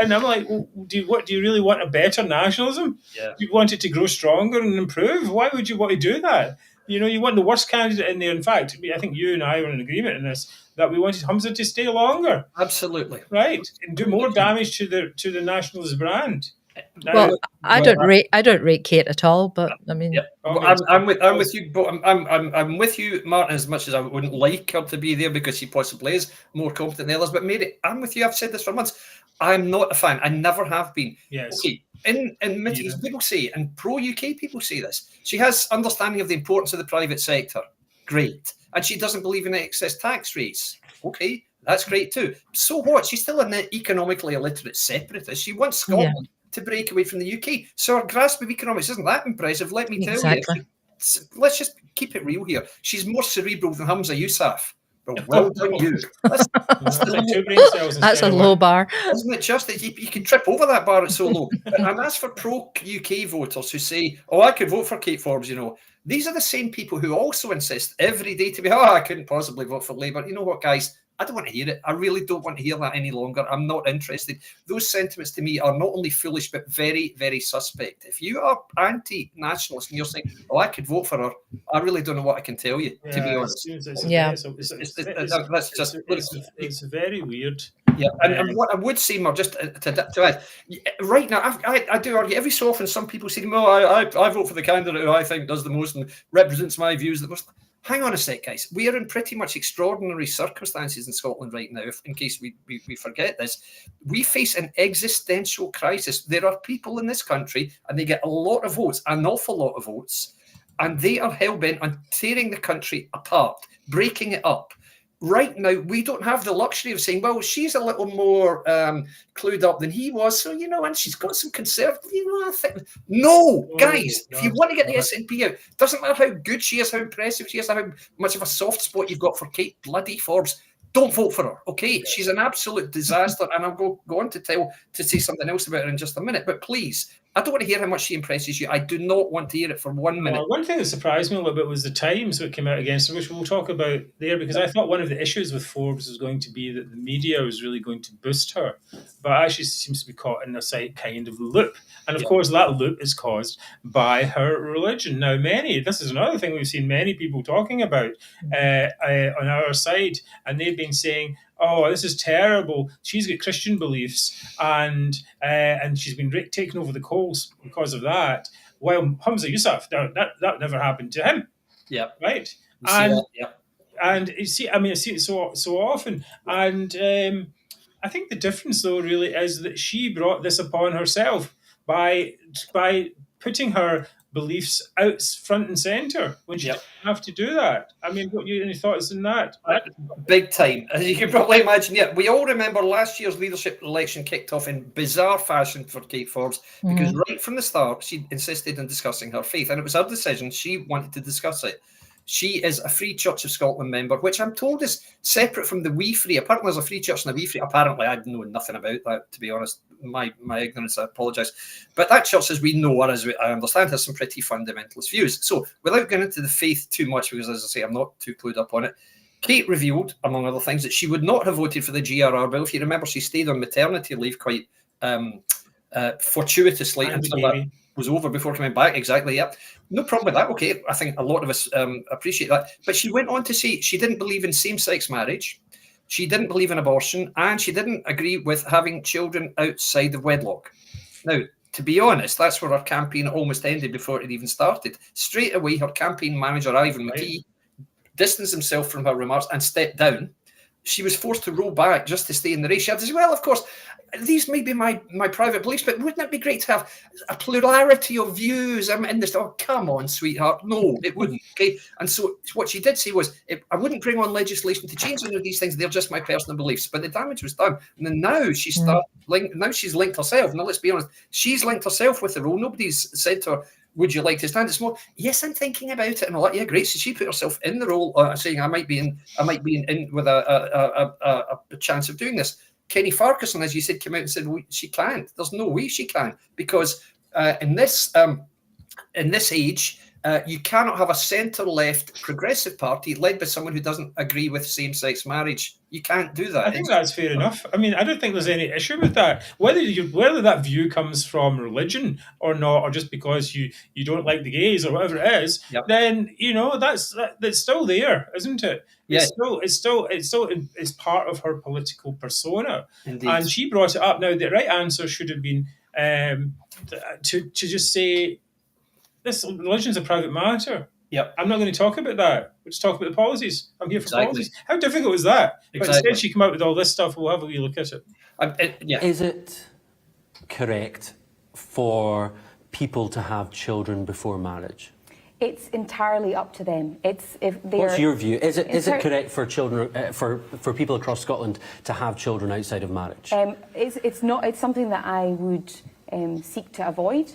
And I'm like, do you really want a better nationalism? Yeah. Do you want it to grow stronger and improve? Why would you want to do that? You want the worst candidate in there. In fact, I think you and I were in agreement in this, that we wanted Humza to stay longer. Absolutely. Right. And do more damage to the nationalist brand. Now, I don't rate Kate at all, but I mean, I'm with you. But I'm with you, Martin, as much as I wouldn't like her to be there because she possibly is more competent than the others. But Mary, I'm with you. I've said this for months. I'm not a fan. I never have been. Yes. Okay, in people say, and pro-UK people say this, she has understanding of the importance of the private sector. Great. And she doesn't believe in excess tax rates. Okay, that's great too. So what? She's still an economically illiterate separatist. She wants Scotland to break away from the UK. So her grasp of economics isn't that impressive, let me tell you. Let's just keep it real here. She's more cerebral than Humza Yousaf. Well done, you. That's a low bar. Isn't it just that you can trip over that bar, it's so low? And that's for pro-UK voters who say, oh, I could vote for Kate Forbes, you know. These are the same people who also insist every day to be, I couldn't possibly vote for Labour. You know what, guys? I don't want to hear it. I really don't want to hear that any longer. I'm not interested. Those sentiments to me are not only foolish, but very, very suspect. If you are anti-nationalist and you're saying, oh, I could vote for her, I really don't know what I can tell you, to be honest. It's very weird. Yeah, and what I would say, Mar, just to add, right now, I do argue every so often some people say, well, I vote for the candidate who I think does the most and represents my views the most. Hang on a sec, guys. We are in pretty much extraordinary circumstances in Scotland right now, in case we forget this. We face an existential crisis. There are people in this country, and they get a lot of votes, an awful lot of votes, and they are hell-bent on tearing the country apart, breaking it up. Right now, we don't have the luxury of saying, well, she's a little more clued up than he was, so, you know, and she's got some conservative, you know, I think. No, guys, if you want to get the SNP out, doesn't matter how good she is, how impressive she is, how much of a soft spot you've got for Kate bloody Forbes, don't vote for her, okay? She's an absolute disaster, and I'll go on to say something else about her in just a minute, but please, I don't want to hear how much she impresses you. I do not want to hear it for 1 minute. One thing that surprised me a little bit was the Times that came out against her, which we'll talk about there, because I thought one of the issues with Forbes was going to be that the media was really going to boost her, but actually seems to be caught in a kind of loop. And of course, that loop is caused by her religion. Now, this is another thing we've seen many people talking about on our side, and they've been saying, oh, this is terrible. She's got Christian beliefs, and she's been taken over the coals because of that. Well, Humza Yousaf, that never happened to him. Yeah. Right. And you see, I mean, I see it so often. And I think the difference, though, really is that she brought this upon herself by putting her beliefs out front and center when she didn't have to do that. I mean, what any thoughts on that? Big time. As you can probably imagine, we all remember last year's leadership election kicked off in bizarre fashion for Kate Forbes because right from the start, she insisted on discussing her faith, and it was her decision. She wanted to discuss it. She is a Free Church of Scotland member, which I'm told is separate from the Wee Free. Apparently, there's a Free Church and a Wee Free. Apparently, I know nothing about that, to be honest. My ignorance, I apologise. But that church, as we know, or as I understand, has some pretty fundamentalist views. So, without going into the faith too much, because as I say, I'm not too clued up on it, Kate revealed, among other things, that she would not have voted for the GRR bill. If you remember, she stayed on maternity leave quite fortuitously until that was over before coming back. Exactly, yeah. No problem with that. Okay, I think a lot of us appreciate that. But she went on to say she didn't believe in same-sex marriage, she didn't believe in abortion, and she didn't agree with having children outside of wedlock. Now, to be honest, that's where her campaign almost ended before it even started. Straight away, her campaign manager, Ivan McKee, distanced himself from her remarks and stepped down. She was forced to roll back just to stay in the race. She had to say, well, of course, these may be my private beliefs, but wouldn't it be great to have a plurality of views? I'm in this. Oh, come on, sweetheart. No, it wouldn't. Okay. And so what she did say was, I wouldn't bring on legislation to change any of these things. They're just my personal beliefs. But the damage was done. And then now she's linked herself. Now, let's be honest. She's linked herself with the role. Nobody's said to her, would you like to stand? It's more, yes, I'm thinking about it and all that. Yeah, great. So she put herself in the role, saying, I might be in with a chance of doing this. Kenny Farquharson, as you said, came out and said, well, she can't. There's no way she can, because in this age, you cannot have a centre-left progressive party led by someone who doesn't agree with same-sex marriage. You can't do that. I think that's fair enough. I mean, I don't think there's any issue with that. Whether that view comes from religion or not, or just because you don't like the gays or whatever it is, then that's still there, isn't it? Yeah. It's part of her political persona. Indeed. And she brought it up. Now, the right answer should have been to just say, this religion's a private matter. Yep. I'm not going to talk about that. We'll just talk about the policies. I'm here for policies. How difficult is that? Exactly. But instead she came out with all this stuff. We'll have a wee look at it. Is it correct for people to have children before marriage? It's entirely up to them. What's your view? Is it correct for children, for people across Scotland to have children outside of marriage? It's not. It's something that I would seek to avoid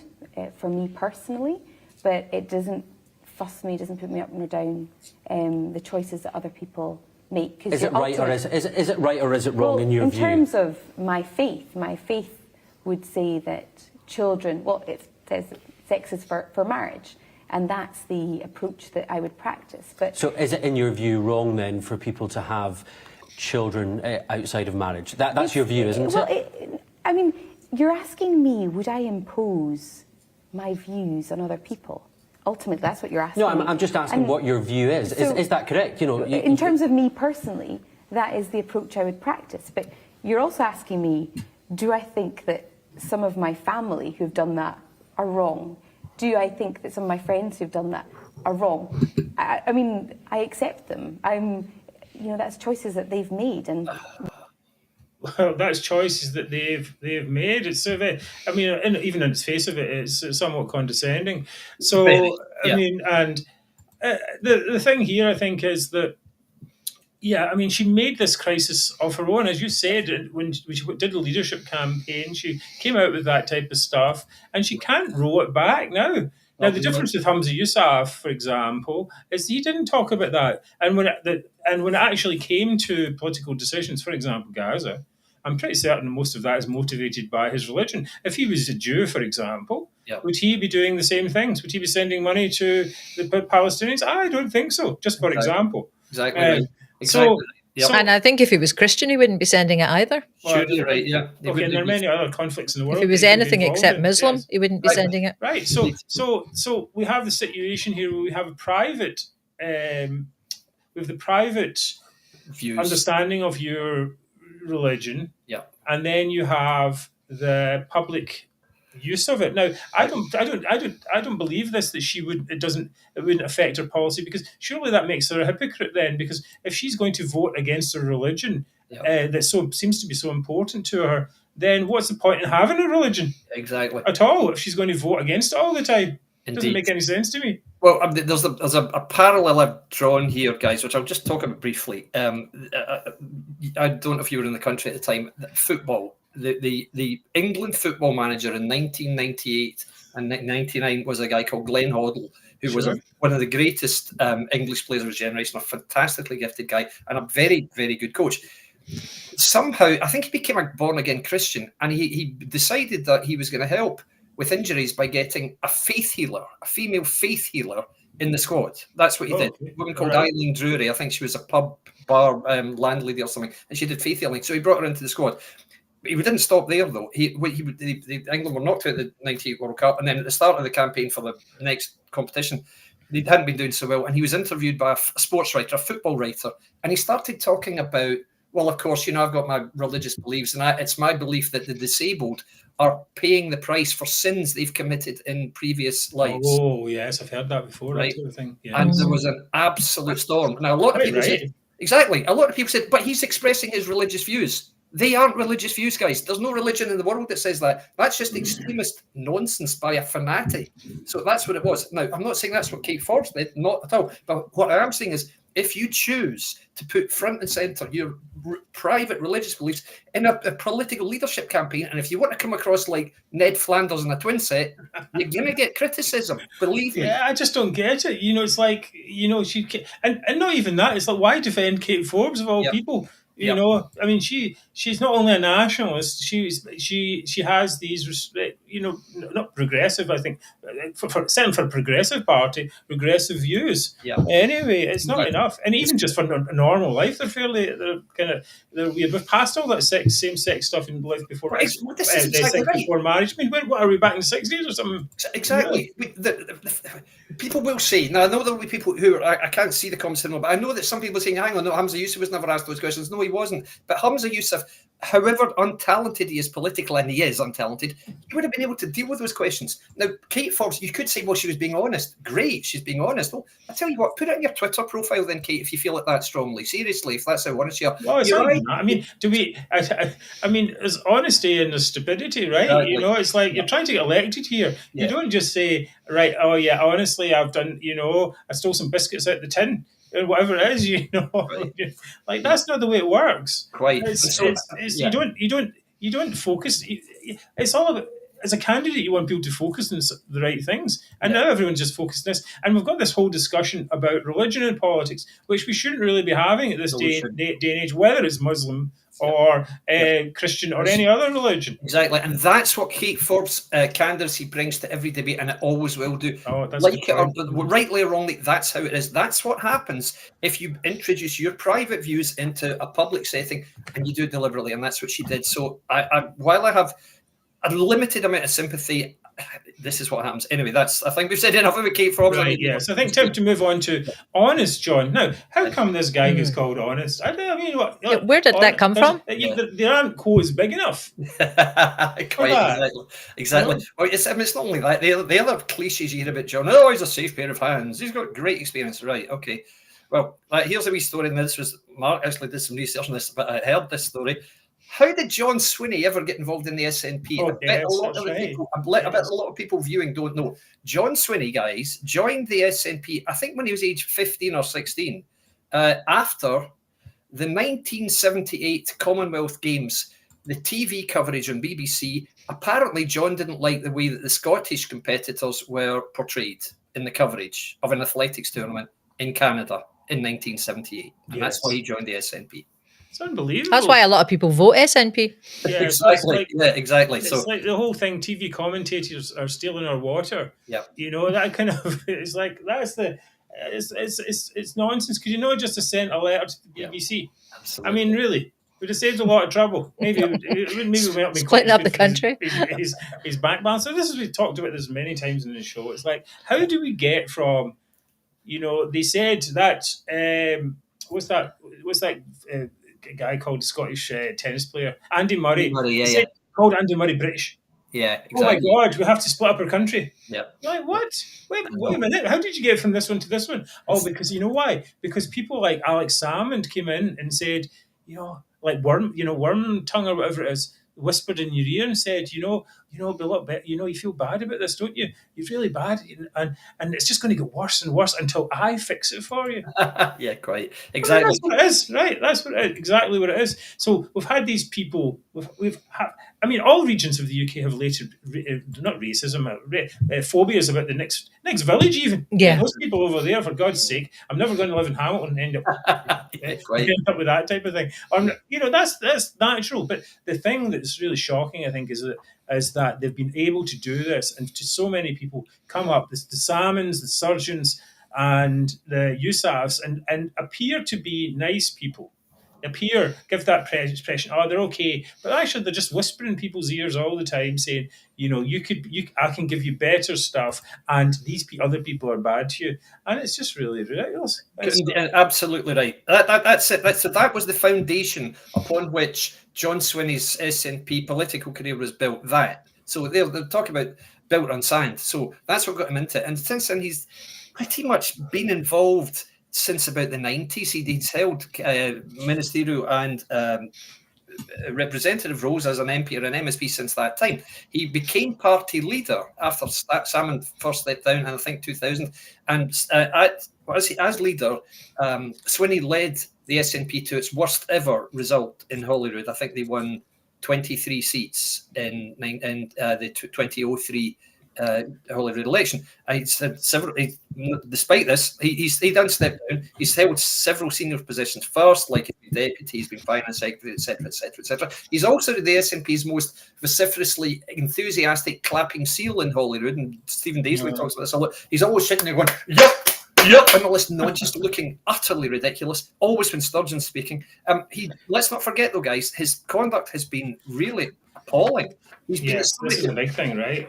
for me personally, but it doesn't fuss me. Doesn't put me up nor down the choices that other people make. Is it right or is it right or is it wrong in your view? In terms of my faith would say that children. Well, it says sex is for marriage. And that's the approach that I would practice. But so is it, in your view, wrong then for people to have children outside of marriage? That's your view, isn't it? I mean, you're asking me, would I impose my views on other people? Ultimately, that's what you're asking. No, I'm just asking what your view is. So, is that correct? In terms of me personally, that is the approach I would practice. But you're also asking me, do I think that some of my family who've done that are wrong? Do I think that some of my friends who've done that are wrong? I mean, I accept them. That's choices that they've made, and well, that's choices that they've made. It's sort of, even in its face of it, it's somewhat condescending. So, Yeah. I mean, and the thing here, I think, is that. Yeah, I mean, she made this crisis of her own. As you said, when she did the leadership campaign, she came out with that type of stuff, and she can't roll it back now. Now, the difference with Humza Yousaf, for example, is he didn't talk about that. And when it actually came to political decisions, for example, Gaza, I'm pretty certain most of that is motivated by his religion. If he was a Jew, for example, would he be doing the same things? Would he be sending money to the Palestinians? I don't think so, just for example. Exactly. Right. Exactly. And I think if he was Christian, he wouldn't be sending it either. Sure, you're right, yeah. Okay, and there are many other conflicts in the world. If he was anything except Muslim, he wouldn't be sending it. Right. So we have the situation here where we have a private, with the private views, understanding of your religion, and then you have the public use of it. Now, I don't believe this, that it wouldn't affect her policy, because surely that makes her a hypocrite then, because if she's going to vote against her religion that seems to be so important to her, then what's the point in having a religion at all if she's going to vote against it all the time? It doesn't make any sense to me. Well, there's a parallel I've drawn here, guys, which I'll just talk about briefly. I don't know if you were in the country at the time. Football. The England football manager in 1998 and 99 was a guy called Glenn Hoddle, who was one of the greatest English players of his generation, a fantastically gifted guy and a very, very good coach. Somehow, I think he became a born-again Christian, and he decided that he was going to help with injuries by getting a faith healer, a female faith healer, in the squad. That's what he did. A woman called Eileen Drury. I think she was a pub bar landlady or something, and she did faith healing. So he brought her into the squad. But he didn't stop there, though. England were knocked out of the 98 World Cup, and then at the start of the campaign for the next competition, they hadn't been doing so well, and he was interviewed by a sports writer, a football writer, and he started talking about, well, of course, I've got my religious beliefs, and it's my belief that the disabled are paying the price for sins they've committed in previous lives. Oh, yes, I've heard that before. Right? That sort of thing. Yes. And there was an absolute storm. Now, a lot of people said, a lot of people said, but he's expressing his religious views. They aren't religious views, guys. There's no religion in the world that says that. That's just extremist nonsense by a fanatic. So that's what it was. Now, I'm not saying that's what Kate Forbes did, not at all. But what I am saying is, if you choose to put front and centre your private religious beliefs in a political leadership campaign, and if you want to come across like Ned Flanders in a twin set, you're going to get criticism, believe me. Yeah, I just don't get it. It's like, and not even that. It's like, why defend Kate Forbes of all people? I mean, she's not only a nationalist. She has these, not progressive. I think certainly for a progressive party, progressive views. Yeah. Anyway, it's not enough, and even just for a normal life, they're we've passed all that same sex stuff in life before. This is exactly right. Before marriage. I mean, what are we back in the 60s or something? Exactly. People will say, now I know there will be people who I can't see the comments anymore, but I know that some people are saying, hang on, no, Humza Yousaf was never asked those questions. No, he wasn't. But Humza Yousaf however untalented he is politically, and he is untalented, he would have been able to deal with those questions. Now, Kate Forbes, you could say, well, she was being honest. Great, she's being honest. Well, I tell you what, put it on your Twitter profile then, Kate, if you feel it that strongly. Seriously, if that's how honest you are. Well, it's You're not right. even that. I mean, do we? I mean, there's honesty and there's stupidity, right? Exactly. You know, it's like you're trying to get elected here. Yeah. You don't just say, right, oh yeah, honestly, I've done. You know, I stole some biscuits out the tin, or whatever it is. You know, Right. like that's not the way it works. Quite. It's, So, it's yeah. you don't focus. It's all about. As a candidate, you want people to focus on the right things. And Yeah. now everyone's just focused on this. And we've got this whole discussion about religion and politics, which we shouldn't really be having at this No, we day shouldn't. and age, whether it's Muslim or Christian or any other religion. Exactly, and that's what Kate Forbes' candidacy brings to every debate, and it always will do. Oh, that's a Like good it point. or rightly or wrongly, that's how it is. That's what happens if you introduce your private views into a public setting, and you do it deliberately, and that's what she did. So, while I have a limited amount of sympathy, this is what happens. Anyway, I think we've said enough about Kate Forbes. Right, yes. I think time to move on to Honest John. Now, how come this guy gets called Honest? I mean, what? Yeah, where did that come from? The aren't quotes big enough. Quite exactly. No. Well, it's not only that. The other cliches you hear about John. Oh, he's a safe pair of hands. He's got great experience. Right. Okay. Well, here's a wee story. And this was Mark actually did some research on this, but I heard this story. How did John Swinney ever get involved in the SNP? Oh, I bet yes, a lot that's of right. people, I bet a lot of people viewing don't know. John Swinney, guys, joined the SNP, I think when he was age 15 or 16, after the 1978 Commonwealth Games, the TV coverage on BBC. Apparently, John didn't like the way that the Scottish competitors were portrayed in the coverage of an athletics tournament in Canada in 1978. And that's why he joined the SNP. It's unbelievable. That's why a lot of people vote SNP. Yeah, Exactly. Exactly. It's So like the whole thing. TV commentators are stealing our water. Yeah. You know, that kind of. It's like that's the. It's nonsense because just to send a letter to the BBC. absolutely. I mean, really, would have saved a lot of trouble. Maybe we might be Splitting up the country. His bank balance. So this is we talked about this many times in the show. It's like, how do we get from, they said that what's that guy called Scottish tennis player Andy Murray? Murray, They said called Andy Murray British. Yeah, exactly. Oh my God, we have to split up our country. Yeah. You're like, what? Wait a minute. How did you get from this one to this one? Oh, because you know why? Because people like Alex Salmond came in and said, like worm tongue or whatever it is, whispered in your ear and said, it'll be a lot better. You feel bad about this, don't you? You're really bad, and it's just going to get worse and worse until I fix it for you. Yeah, quite. I mean, Exactly. that's what it is, right? That's exactly what it is. So we've had these people. All regions of the UK have not racism, phobias about the next village. Even those people over there, for God's sake, I'm never going to live in Hamilton and end up with that type of thing. That's natural. But the thing that's really shocking, I think, is that they've been able to do this, and to so many people come up, the Salmons, the Surgeons, and the Yousafs, and appear to be nice people. Give that impression, they're okay, but actually they're just whispering in people's ears all the time, saying, I can give you better stuff, and these other people are bad to you, and it's just really ridiculous. Absolutely right. That's it. That was the foundation upon which John Swinney's SNP political career was built. So they're talking about built on sand. So that's what got him into it, and since then he's pretty much been involved since about the 90s. He's held ministerial and representative roles as an MP or an MSP since that time. He became party leader after Salmond first stepped down in, I think, 2000. And as leader, Swinney led the SNP to its worst ever result in Holyrood. I think they won 23 seats in the 2003 Holyrood election. He said despite this, he done step down. He's held several senior positions first, like deputy, he's been finance secretary, etc., etc., etc. He's also the SNP's most vociferously enthusiastic clapping seal in Holyrood, and Stephen Daisley talks about this a lot. He's always sitting there going, yep, and all this nonsense, looking utterly ridiculous, always when Sturgeon's speaking. Let's not forget, though, guys, his conduct has been really appalling. This is a big thing, right?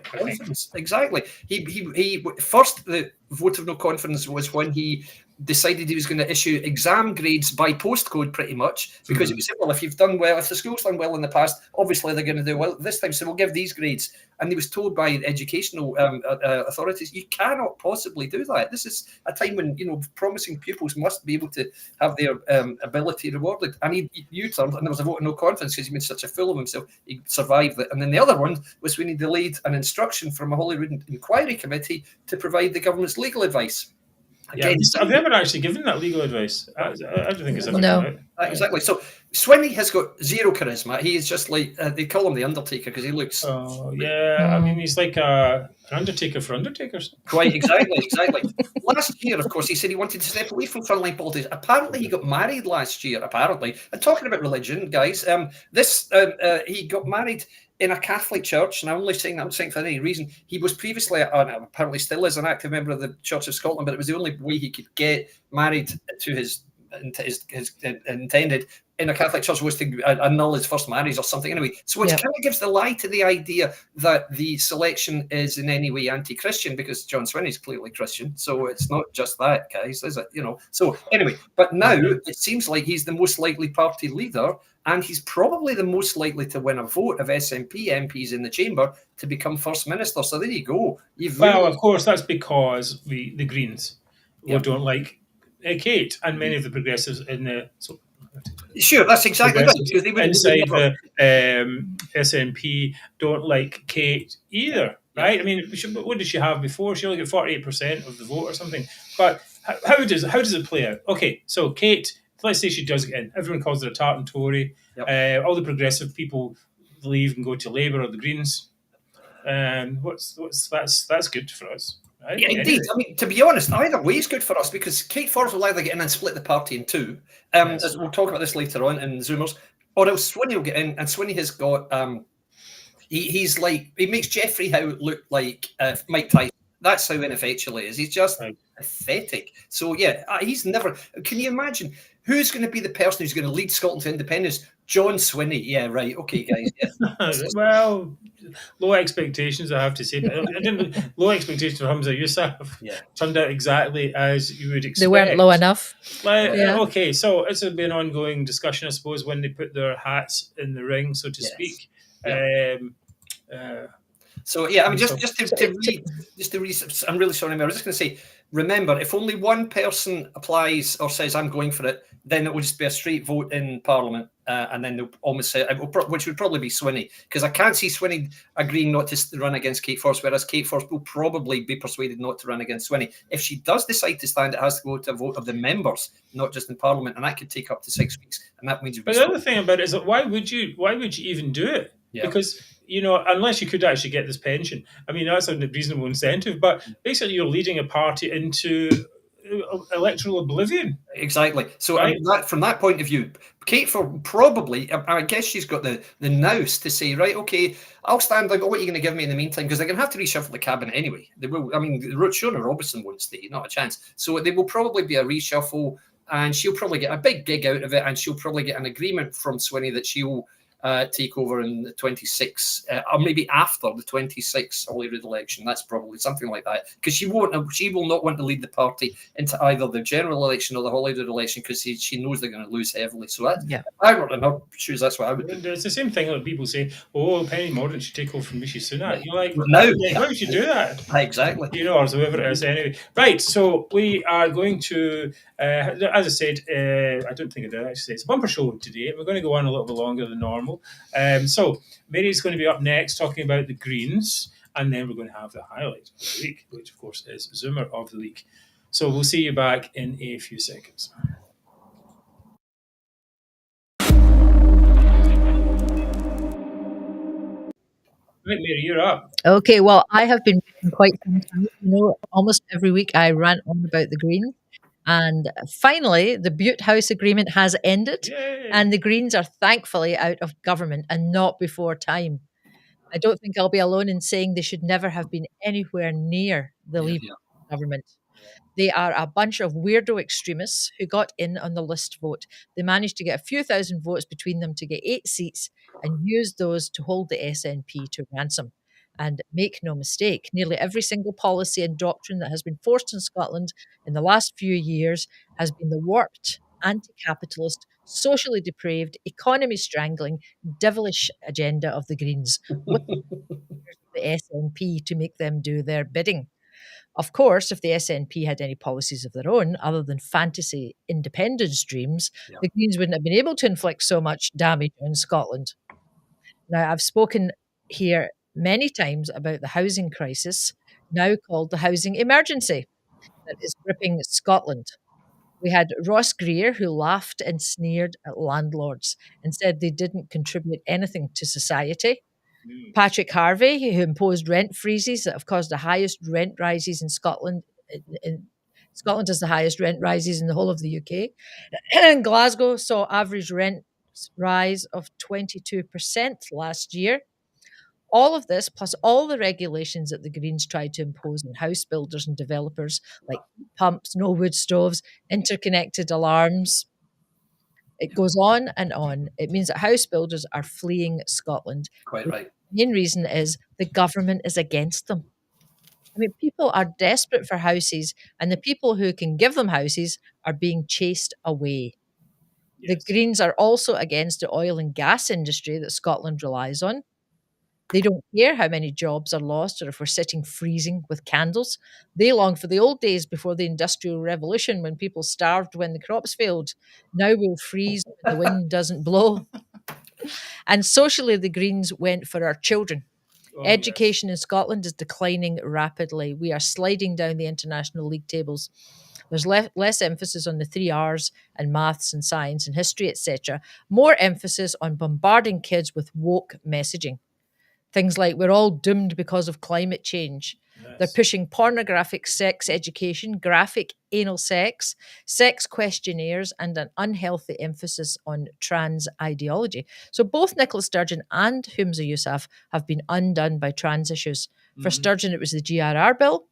Exactly. He first, the vote of no confidence was when he decided he was going to issue exam grades by postcode pretty much, because it was, well, if you've done well, if the school's done well in the past, obviously they're going to do well this time, so we'll give these grades. And he was told by educational authorities, you cannot possibly do that. This is a time when, promising pupils must be able to have their ability rewarded. And he U-turned, and there was a vote of no confidence because he made such a fool of himself. He survived it. And then the other one was when he delayed an instruction from a Holyrood Inquiry Committee to provide the government's legal advice. Again, I've never actually given that legal advice. I don't think it's ever No. come out. Exactly. So Swinney has got zero charisma. He is just like, they call him the Undertaker because he looks... Oh, yeah. I mean, he's like an Undertaker for Undertakers. Quite, exactly. Last year, of course, he said he wanted to step away from frontline politics. Apparently, he got married last year, apparently. And talking about religion, guys, he got married in a Catholic church, and I'm not saying for any reason. He was previously, apparently still is, an active member of the Church of Scotland, but it was the only way he could get married to his intended in a Catholic church was to annul his first marriage or something. Anyway, so it kind of gives the lie to the idea that the selection is in any way anti-Christian, because John Swinney's clearly Christian, so it's not just that, guys, is it? So anyway, but now it seems like he's the most likely party leader, and he's probably the most likely to win a vote of SNP MPs in the chamber to become First Minister. So there you go. Well, of course, that's because the Greens don't like Kate, and many of the progressives in the... Sure, that's exactly right. Because they inside the SNP don't like Kate either, right? I mean, what did she have before? She only got 48% of the vote or something. But how does it play out? Okay, so Kate, let's say she does get in. Everyone calls her a tartan Tory. Yep. All the progressive people leave and go to Labour or the Greens. That's good for us. Right? Yeah, indeed. I mean, to be honest, either way is good for us, because Kate Forbes will either get in and split the party in two. As we'll talk about this later on in Zoomers, or else Swinney will get in, and Swinney has got. He's like, he makes Geoffrey Howe look like Mike Tyson. That's how ineffectual he is. He's just pathetic. So yeah, he's never. Can you imagine who's going to be the person who's going to lead Scotland to independence? John Swinney. Yeah, right. Okay, guys. Yeah. Well, low expectations, I have to say. Low expectations for Humza Yousaf turned out exactly as you would expect. They weren't low enough. Okay, so it's been an ongoing discussion, I suppose, when they put their hats in the ring, so to speak. So yeah, I mean, just to read, I'm really sorry, I was just going to say, remember, if only one person applies or says I'm going for it, then it will just be a straight vote in Parliament, and then they'll almost say, which would probably be Swinney, because I can't see Swinney agreeing not to run against Kate Forbes, whereas Kate Forbes will probably be persuaded not to run against Swinney. If she does decide to stand, it has to go to a vote of the members, not just in Parliament, and that could take up to 6 weeks. And that means. But the other thing about it is that why would you even do it? Yeah. Because, unless you could actually get this pension, I mean, that's a reasonable incentive, but basically you're leading a party into electoral oblivion. Exactly. So from that point of view, Kate Forbes probably, I guess she's got the nous to say, right, okay, I'll stand out, but what are you going to give me in the meantime? Because they're going to have to reshuffle the cabinet anyway. They will. I mean, Shona Robertson won't stay, not a chance. So there will probably be a reshuffle, and she'll probably get a big gig out of it, and she'll probably get an agreement from Swinney that she'll take over in the 26, or maybe after the 26 Holyrood election. That's probably something like that, because she will not want to lead the party into either the general election or the Holyrood election, because she knows they're going to lose heavily. So I were in her shoes, that's what I would do. It's the same thing that people say, Penny Mordaunt should take over from Rishi Sunak. You're like, no, why would you do that? Exactly. Or whoever it is. Anyway, right, so we are going to, as I said, I don't think I did actually say, it's a bumper show today. We're going to go on a little bit longer than normal. So Mary's going to be up next talking about the Greens, and then we're going to have the highlight of the week, which of course is Zummer of the week. So we'll see you back in a few seconds. Right, Mary, you're up. Okay, well, I have been quite some time. Almost every week I rant on about the Greens. And finally, the Butte House agreement has ended. Yay. And the Greens are thankfully out of government, and not before time. I don't think I'll be alone in saying they should never have been anywhere near the Labour government. They are a bunch of weirdo extremists who got in on the list vote. They managed to get a few thousand votes between them to get 8 seats and used those to hold the SNP to ransom. And make no mistake, nearly every single policy and doctrine that has been forced in Scotland in the last few years has been the warped, anti capitalist, socially depraved, economy strangling, devilish agenda of the Greens, with the SNP to make them do their bidding. Of course, if the SNP had any policies of their own, other than fantasy independence dreams, the Greens wouldn't have been able to inflict so much damage on Scotland. Now, I've spoken here many times about the housing crisis, now called the housing emergency, that is gripping Scotland. We had Ross Greer, who laughed and sneered at landlords and said they didn't contribute anything to society. Patrick Harvey, who imposed rent freezes that have caused the highest rent rises in Scotland. Scotland has the highest rent rises in the whole of the UK. And Glasgow saw average rent rise of 22% last year. All of this, plus all the regulations that the Greens tried to impose on house builders and developers, like heat pumps, no wood stoves, interconnected alarms. It goes on and on. It means that house builders are fleeing Scotland. Quite right. The main reason is the government is against them. I mean, people are desperate for houses, and the people who can give them houses are being chased away. Yes. The Greens are also against the oil and gas industry that Scotland relies on. They don't care how many jobs are lost or if we're sitting freezing with candles. They long for the old days before the Industrial Revolution when people starved when the crops failed. Now we'll freeze when the wind doesn't blow. And socially, the Greens went for our children. Education in Scotland is declining rapidly. We are sliding down the international league tables. There's less emphasis on the 3 R's and maths and science and history, etc. More emphasis on bombarding kids with woke messaging. Things like we're all doomed because of climate change. Yes. They're pushing pornographic sex education, graphic anal sex questionnaires, and an unhealthy emphasis on trans ideology. So both Nicola Sturgeon and Humza Yousaf have been undone by trans issues. For Sturgeon, it was the GRR bill.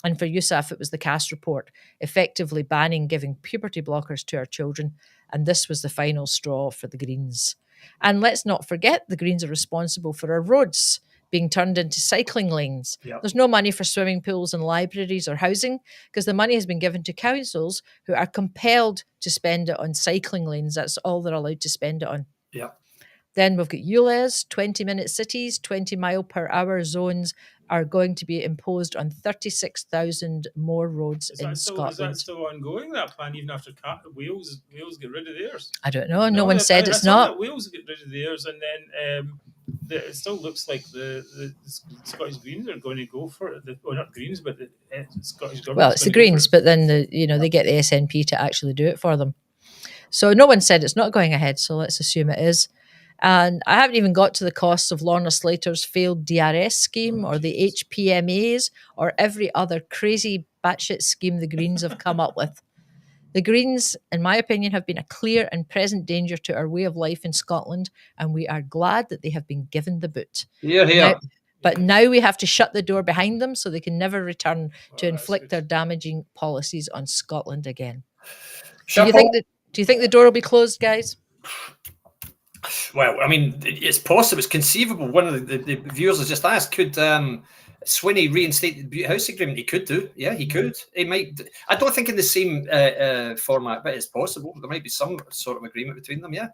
And for Yousaf, it was the Cass report, effectively banning giving puberty blockers to our children. And this was the final straw for the Greens. And let's not forget, the Greens are responsible for our roads being turned into cycling lanes. Yep. There's no money for swimming pools and libraries or housing because the money has been given to councils who are compelled to spend it on cycling lanes. That's all they're allowed to spend it on. Yeah. Then we've got ULEZ, 20-minute cities, 20-mile-per-hour zones are going to be imposed on 36,000 more roads in Scotland. Is that still ongoing, that plan, even after Wales get rid of theirs? I don't know. No one said it's not. Wales get rid of theirs, and then it still looks like the Scottish Greens are going to go for it. Well, not Greens, but the Scottish government. Well, it's the Greens, but then they get the SNP to actually do it for them. So no one said it's not going ahead, so let's assume it is. And I haven't even got to the costs of Lorna Slater's failed DRS scheme or the HPMAs or every other crazy batshit scheme the Greens have come up with. The Greens, in my opinion, have been a clear and present danger to our way of life in Scotland, and we are glad that they have been given the boot. Yeah. But now we have to shut the door behind them so they can never return to inflict their damaging policies on Scotland again. Do you think the door will be closed, guys? Well, I mean, it's possible. It's conceivable. One of the viewers has just asked, could Swinney reinstate the house agreement? He could do. Yeah, he could. He might. I don't think in the same format, but it's possible. There might be some sort of agreement between them, yeah.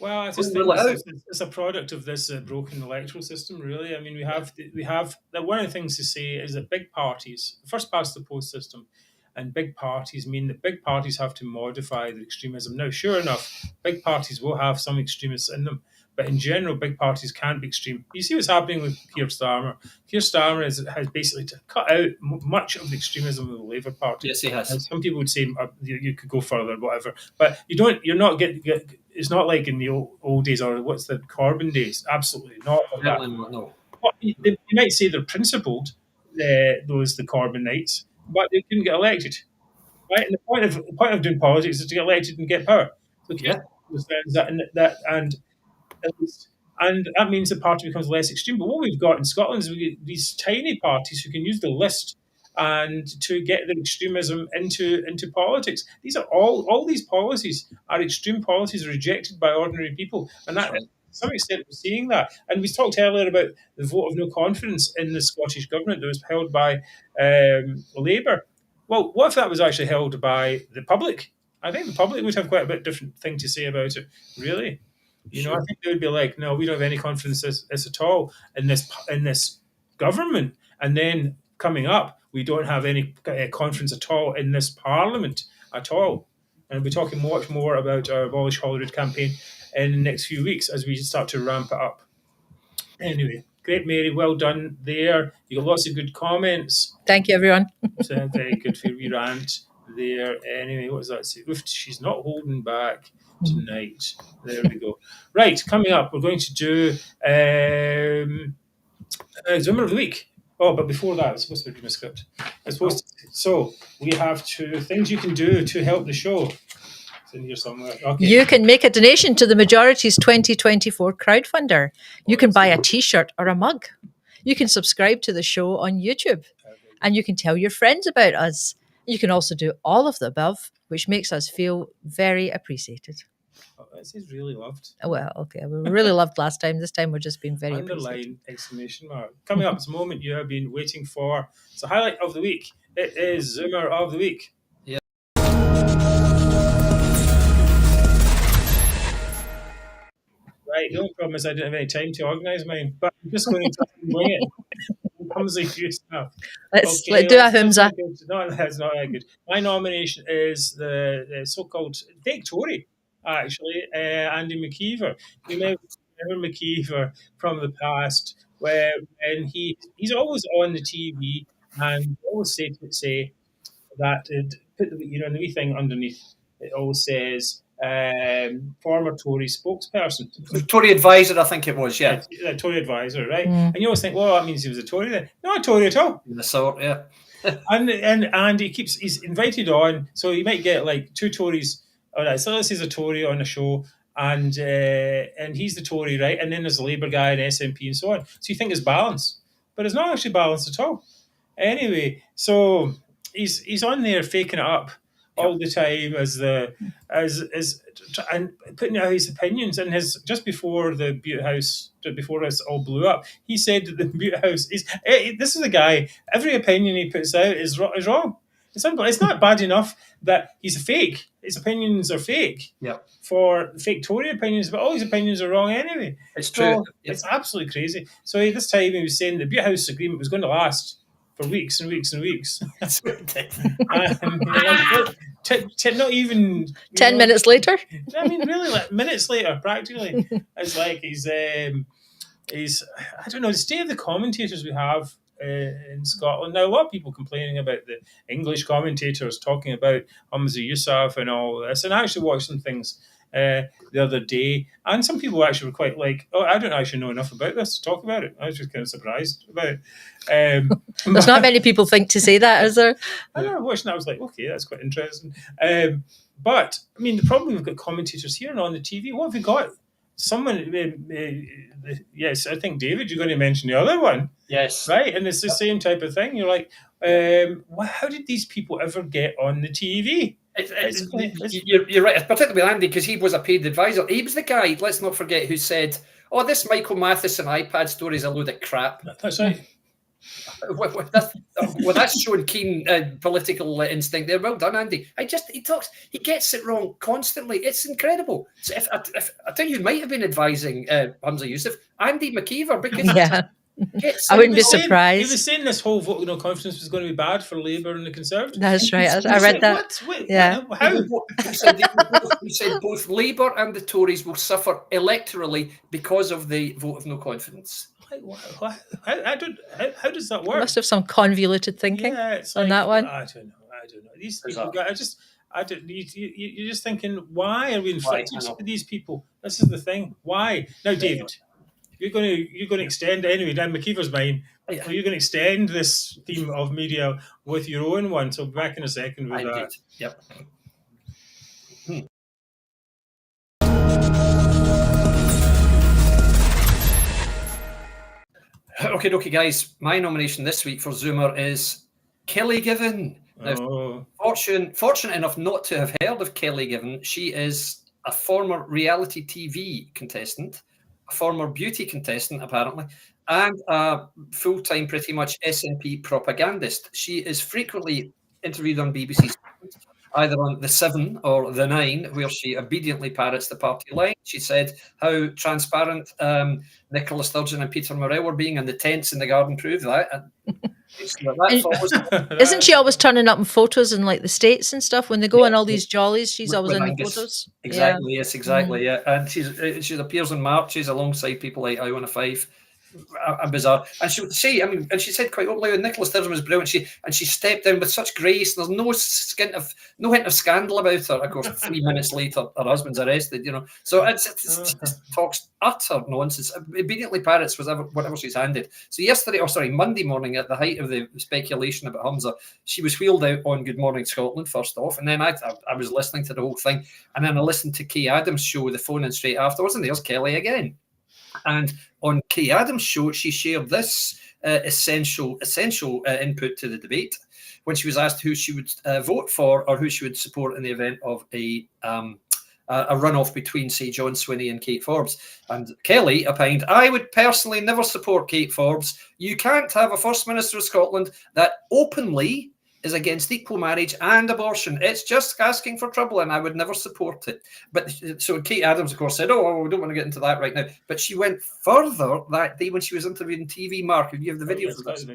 Well, I just think it's a product of this broken electoral system, really. I mean, we have one of the things to say is that big parties, first past the post system, and big parties mean that big parties have to modify the extremism. Now, sure enough, big parties will have some extremists in them, but in general, big parties can't be extreme. You see what's happening with Keir Starmer. Keir Starmer has basically cut out much of the extremism of the Labour Party. Yes, he has. And some people would say you could go further, whatever, but you're not getting. It's not like in the old days or what's the Corbyn days. Absolutely not. Like that. No. You might say they're principled, the Corbynites, but they couldn't get elected. Right? And the point of doing politics is to get elected and get power. So and that means the party becomes less extreme. But what we've got in Scotland is we get these tiny parties who can use the list and to get their extremism into politics. These are all these policies are extreme policies rejected by ordinary people, and that some extent we're seeing that. And we talked earlier about the vote of no confidence in the Scottish Government that was held by Labour. Well, what if that was actually held by the public? I think the public would have quite a bit different thing to say about it, really. I think they would be like, no, we don't have any confidence this at all in this government. And then coming up, we don't have any confidence at all in this parliament at all. And we'll be talking much more about our Abolish Holyrood campaign in the next few weeks as we start to ramp it up. Anyway, great, Mary. Well done there. You got lots of good comments. Thank you, everyone. So very good for your rant there. Anyway, what does that say? Oof, she's not holding back tonight. There we go. Right, coming up, we're going to do Zummer of the Week. Oh, but before that, it's supposed to be my script. So we have two things you can do to help the show. It's in here somewhere. Okay. You can make a donation to the Majority's 2024 crowdfunder. You can buy a T-shirt or a mug. You can subscribe to the show on YouTube. And you can tell your friends about us. You can also do all of the above, which makes us feel very appreciated. Oh, this is really loved. Well, okay. We were really loved last time. This time we're just being very appreciated. Underline exclamation mark. Coming up, it's a moment you have been waiting for. It's the highlight of the week. It is Zummer of the Week. Yeah. Right, the only problem is I didn't have any time to organise mine, but I'm just going to try and wing it. Humza Yousaf. Let's do a Humza. No, that's not that good. My nomination is the so-called fake Tory, actually, Andy McKeever. You may remember McKeever from the past, when he's always on the TV and always say that put the the wee thing underneath. It always says former Tory spokesperson. Tory advisor, I think it was, yeah. Tory advisor, right? And you always think, well, that means he was a Tory then. Not a Tory at all. In the sort, yeah. and he's invited on, so you might get like two Tories. All right, so let's say he's a Tory on a show, and he's the Tory, right? And then there's a Labour guy and SNP and so on. So you think it's balanced, but it's not actually balanced at all. Anyway, so he's on there faking it up all the time and putting out his opinions. And just before the Butte House, before this all blew up, he said that the Butte House is. This is a guy. Every opinion he puts out is wrong. It's not bad enough that he's a fake. His opinions are fake. Yeah. For fake Tory opinions, but all his opinions are wrong anyway. It's true. So it's absolutely crazy. So this time he was saying the Butte House agreement was going to last for weeks and weeks and weeks. Not even 10 minutes later. I mean, really, like minutes later, practically. It's like he's I don't know, the state of the commentators we have in Scotland. Now, a lot of people complaining about the English commentators talking about Humza Yousaf and all this. And I actually watched some things the other day, and some people actually were quite like, oh, I don't actually know enough about this to talk about it. I was just kind of surprised about it. There's not many people think to say that, is there? I remember watching that, I was like, okay, that's quite interesting. But, I mean, the problem we've got commentators here and on the TV, what have we got? Someone, yes, I think, David, you're going to mention the other one. Yes. Right? And it's the same type of thing. You're like, how did these people ever get on the TV? You're right, particularly with Andy, because he was a paid advisor. He was the guy, let's not forget, who said, oh, this Michael Matheson iPad story is a load of crap. That's right. That's showing keen political instinct there. Well done, Andy. He gets it wrong constantly. It's incredible. So if I tell you, who might have been advising Humza Yousaf, Andy McKeever, because I wouldn't be surprised. He was saying this whole vote of no confidence was going to be bad for Labour and the Conservatives. That's right. I read that. How? He said both Labour and the Tories will suffer electorally because of the vote of no confidence. How does that work? Must have some convoluted thinking on that one. I don't know. These people, you're just thinking, why are we inflicting to these people? This is the thing. Why? Now, David, you're going to extend anyway. Dan McKeever's mine. So you're going to extend this theme of media with your own one. So back in a second with that. Yep. Okay, guys. My nomination this week for Zoomer is Kelly Given. Now, fortunate enough not to have heard of Kelly Given. She is a former reality TV contestant, a a former beauty contestant, apparently, and a full-time, pretty much, SNP propagandist. She is frequently interviewed on BBC, either on the 7 or the 9, where she obediently parrots the party line. She said how transparent Nicola Sturgeon and Peter Murrell were being, and the tents in the garden proved that. Isn't she always turning up in photos in like the States and stuff when they go on all these jollies? She's always in the photos. Exactly, yes, exactly, yeah. And she appears in marches alongside people like I Wanna Five. Bizarre. And she would say, I mean, and she said quite openly when Nicola Sturgeon was brilliant, she stepped down with such grace. There's no hint of scandal about her. Of course, 3 minutes later, her husband's arrested, So she just talks utter nonsense. Obediently parrots whatever she's handed. So Monday morning, at the height of the speculation about Humza, she was wheeled out on Good Morning Scotland first off, and then I was listening to the whole thing, and then I listened to Kay Adams' show, the phone in straight afterwards, and there's Kelly again. And on Kay Adams' show, she shared this essential input to the debate when she was asked who she would vote for or who she would support in the event of a runoff between, say, John Swinney and Kate Forbes. And Kelly opined, I would personally never support Kate Forbes. You can't have a First Minister of Scotland that openly is against equal marriage and abortion. It's just asking for trouble, and I would never support it. But so Kate Adams, of course, said, we don't want to get into that right now. But she went further that day when she was interviewed in TV. Mark, you have the video for this?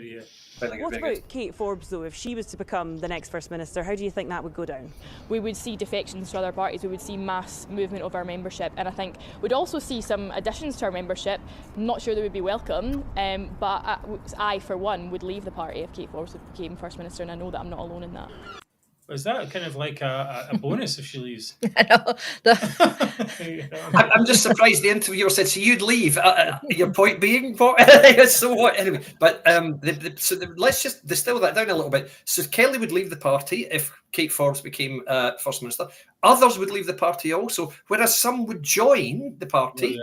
What about Kate Forbes, though? If she was to become the next First Minister, how do you think that would go down? We would see defections to other parties, we would see mass movement of our membership, and I think we'd also see some additions to our membership. I'm not sure they would be welcome, but I, for one, would leave the party if Kate Forbes became First Minister, and I know that I'm not alone in that. Is that kind of like a bonus if she leaves? I know. I'm just surprised the interviewer said, so you'd leave. Your point being, so what? Anyway, but let's just distill that down a little bit. So Kelly would leave the party if Kate Forbes became First Minister. Others would leave the party also, whereas some would join the party,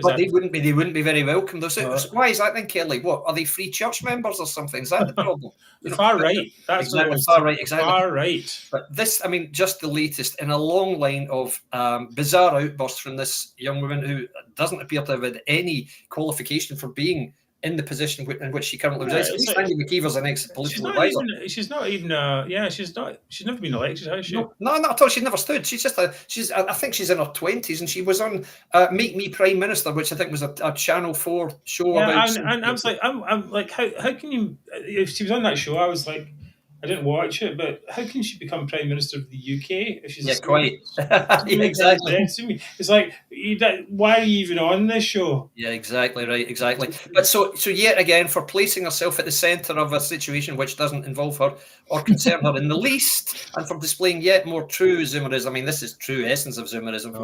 but they wouldn't be very welcome though. So why is that then, Kelly? What, are they free church members or something? Is that the problem? Far right. That's exactly far right. Exactly far right. But this, I mean, just the latest in a long line of bizarre outbursts from this young woman who doesn't appear to have had any qualification for being in the position in which she currently resides. At least Andy McKeever's an ex-political advisor. She's not even. She's never been elected, has she? No, not at all. She never stood. She's just I think she's in her 20s, and she was on Make Me Prime Minister, which I think was a Channel 4 show about. And I was like, I'm like, how can you? If she was on that show, I was like, I didn't watch it, but how can she become Prime Minister of the UK if she's quite exactly? It's like, why are you even on this show? Yeah, exactly right, exactly. But so yet again, for placing herself at the centre of a situation which doesn't involve her or concern her in the least, and for displaying yet more true Zummerism. I mean, this is true essence of Zummerism.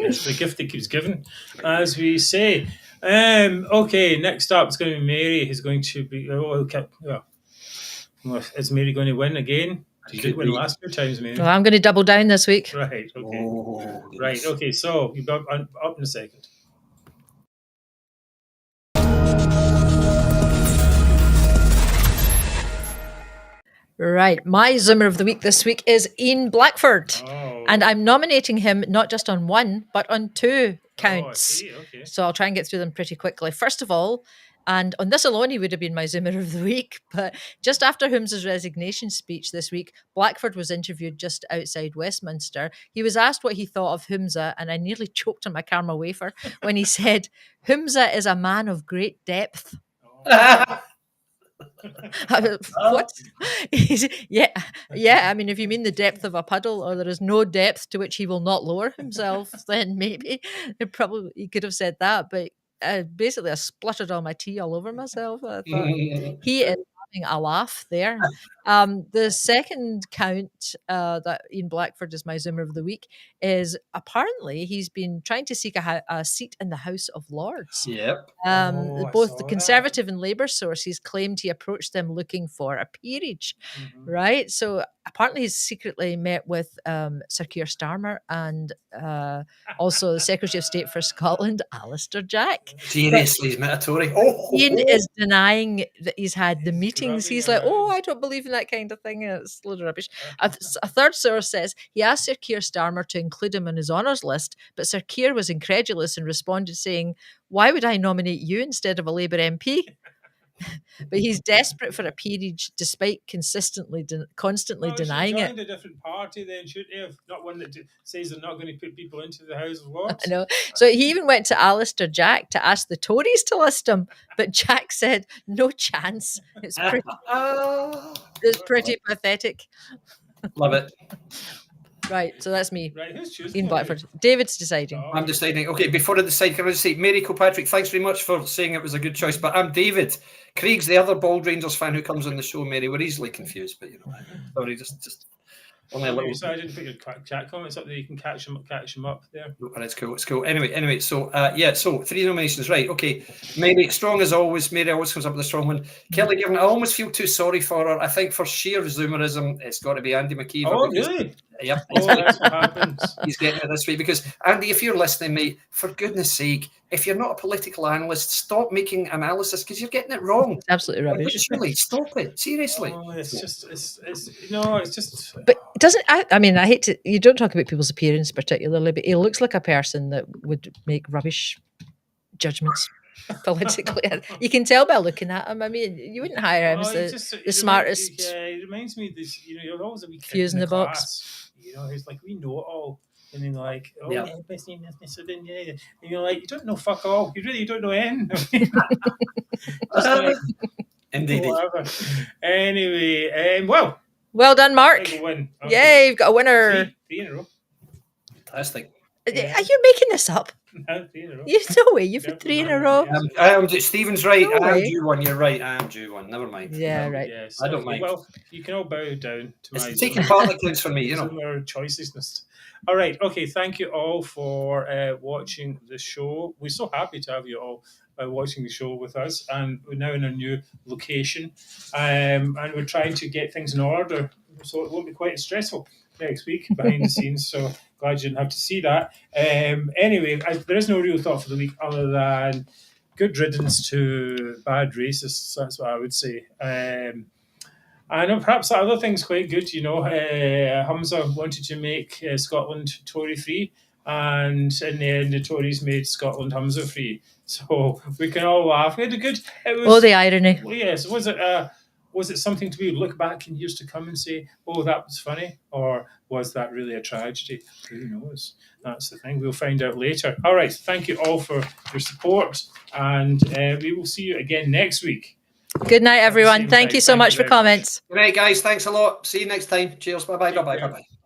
It's the gift that keeps giving, as we say. Okay, next up is going to be Mary, who's going to be. Is Mary going to win again? She did win last 2 times, Mary. Well, I'm going to double down this week. Right, okay. Right, okay, so you'll be up in a second. Right, my Zoomer of the week this week is Ian Blackford. And I'm nominating him not just on 1, but on 2 counts. Okay. So I'll try and get through them pretty quickly. First of all, and on this alone, he would have been my Zoomer of the week. But just after Humza's resignation speech this week, Blackford was interviewed just outside Westminster. He was asked what he thought of Humza, and I nearly choked on my caramel wafer when he said, Humza is a man of great depth. What? Yeah. I mean, if you mean the depth of a puddle, or there is no depth to which he will not lower himself, then maybe he could have said that. But basically, I spluttered all my tea all over myself. I thought he is having a laugh there. The second count that Ian Blackford is my Zoomer of the week is apparently he's been trying to seek a seat in the House of Lords. Yep. Both the Conservative and Labour sources claimed he approached them looking for a peerage, right? So apparently he's secretly met with Sir Keir Starmer and also the Secretary of State for Scotland, Alistair Jack. Seriously, he's met a Tory. Ian is denying that he's had the meeting. meetings. rubbing He's it like, oh, around. I don't believe in that kind of thing. It's a load of rubbish. A third source says he asked Sir Keir Starmer to include him on his honours list, but Sir Keir was incredulous and responded saying, why would I nominate you instead of a Labour MP? But he's desperate for a peerage despite constantly Well, he should denying it. joined a different party then, should he have? Not one that says they're not going to put people into the House of Lords. I know. So he even went to Alistair Jack to ask the Tories to list him, but Jack said, no chance. It's pretty pathetic. Love it. Right, so that's me. Right, who's choosing? Ian one? Blackford. David's deciding. Oh, I'm deciding. Okay, before I decide, can I just say, Mary Kilpatrick, thanks very much for saying it was a good choice. But I'm David. Craig's the other Bald Rangers fan who comes on the show, Mary. We're easily confused, but you know, sorry, just only a little. So I didn't put your chat comments up there. You can catch them up there. It's cool. It's cool. Anyway. So so 3 nominations, right? Okay, Mary, strong as always. Mary always comes up with a strong one. Kelly Given, I almost feel too sorry for her. I think for sheer Zoomerism, it's got to be Andy McKeever. Oh, really? Yep. Oh, that's what happens. He's getting it this week because, Andy, if you're listening, mate, for goodness sake, if you're not a political analyst, stop making analysis because you're getting it wrong. Absolutely rubbish. Really, stop it. Seriously. Oh, it's just. But doesn't I mean, I hate to. You don't talk about people's appearance particularly, but he looks like a person that would make rubbish judgments politically. You can tell by looking at him. I mean, you wouldn't hire him as the smartest. Yeah, it reminds me of this. You're always a wee kid fuse in the box. class. He's like, we know it all. And then like, oh, Yeah. yeah. And you're like, you don't know fuck all. You really don't know anything. Just like, Indeed. whatever. Anyway, Well done, Mark. big win. Yay, you've got a winner. Three in a row. Fantastic. Are you making this up? No, 3 in a row. No way. You've had 3 in a row. Stephen's right. No I am way. due one. You're right. I am due one. Never mind. Yeah, right. Yes. I don't mind. Well, you can all bow down to my It's taking part that counts for me, you know. Zummer choices. All right. Okay. Thank you all for watching the show. We're so happy to have you all watching the show with us, and we're now in a new location, and we're trying to get things in order, so it won't be quite as stressful next week behind the scenes. So glad you didn't have to see that. Anyway, there is no real thought for the week other than good riddance to bad racists. That's what I would say. I know perhaps that other thing's quite good. Humza wanted to make Scotland Tory free, and in the end, the Tories made Scotland Humza free. So we can all laugh. We had a good. The irony. Well, yes. Was it something to be look back in years to come and say, "Oh, that was funny," or was that really a tragedy? Who knows? That's the thing. We'll find out later. All right. Thank you all for your support, and we will see you again next week. Good night, everyone. Same Thank time. you so Thank much you for very much. comments. Good night, guys. Thanks a lot. See you next time. Cheers. Bye-bye. Take Bye-bye. care. Bye-bye.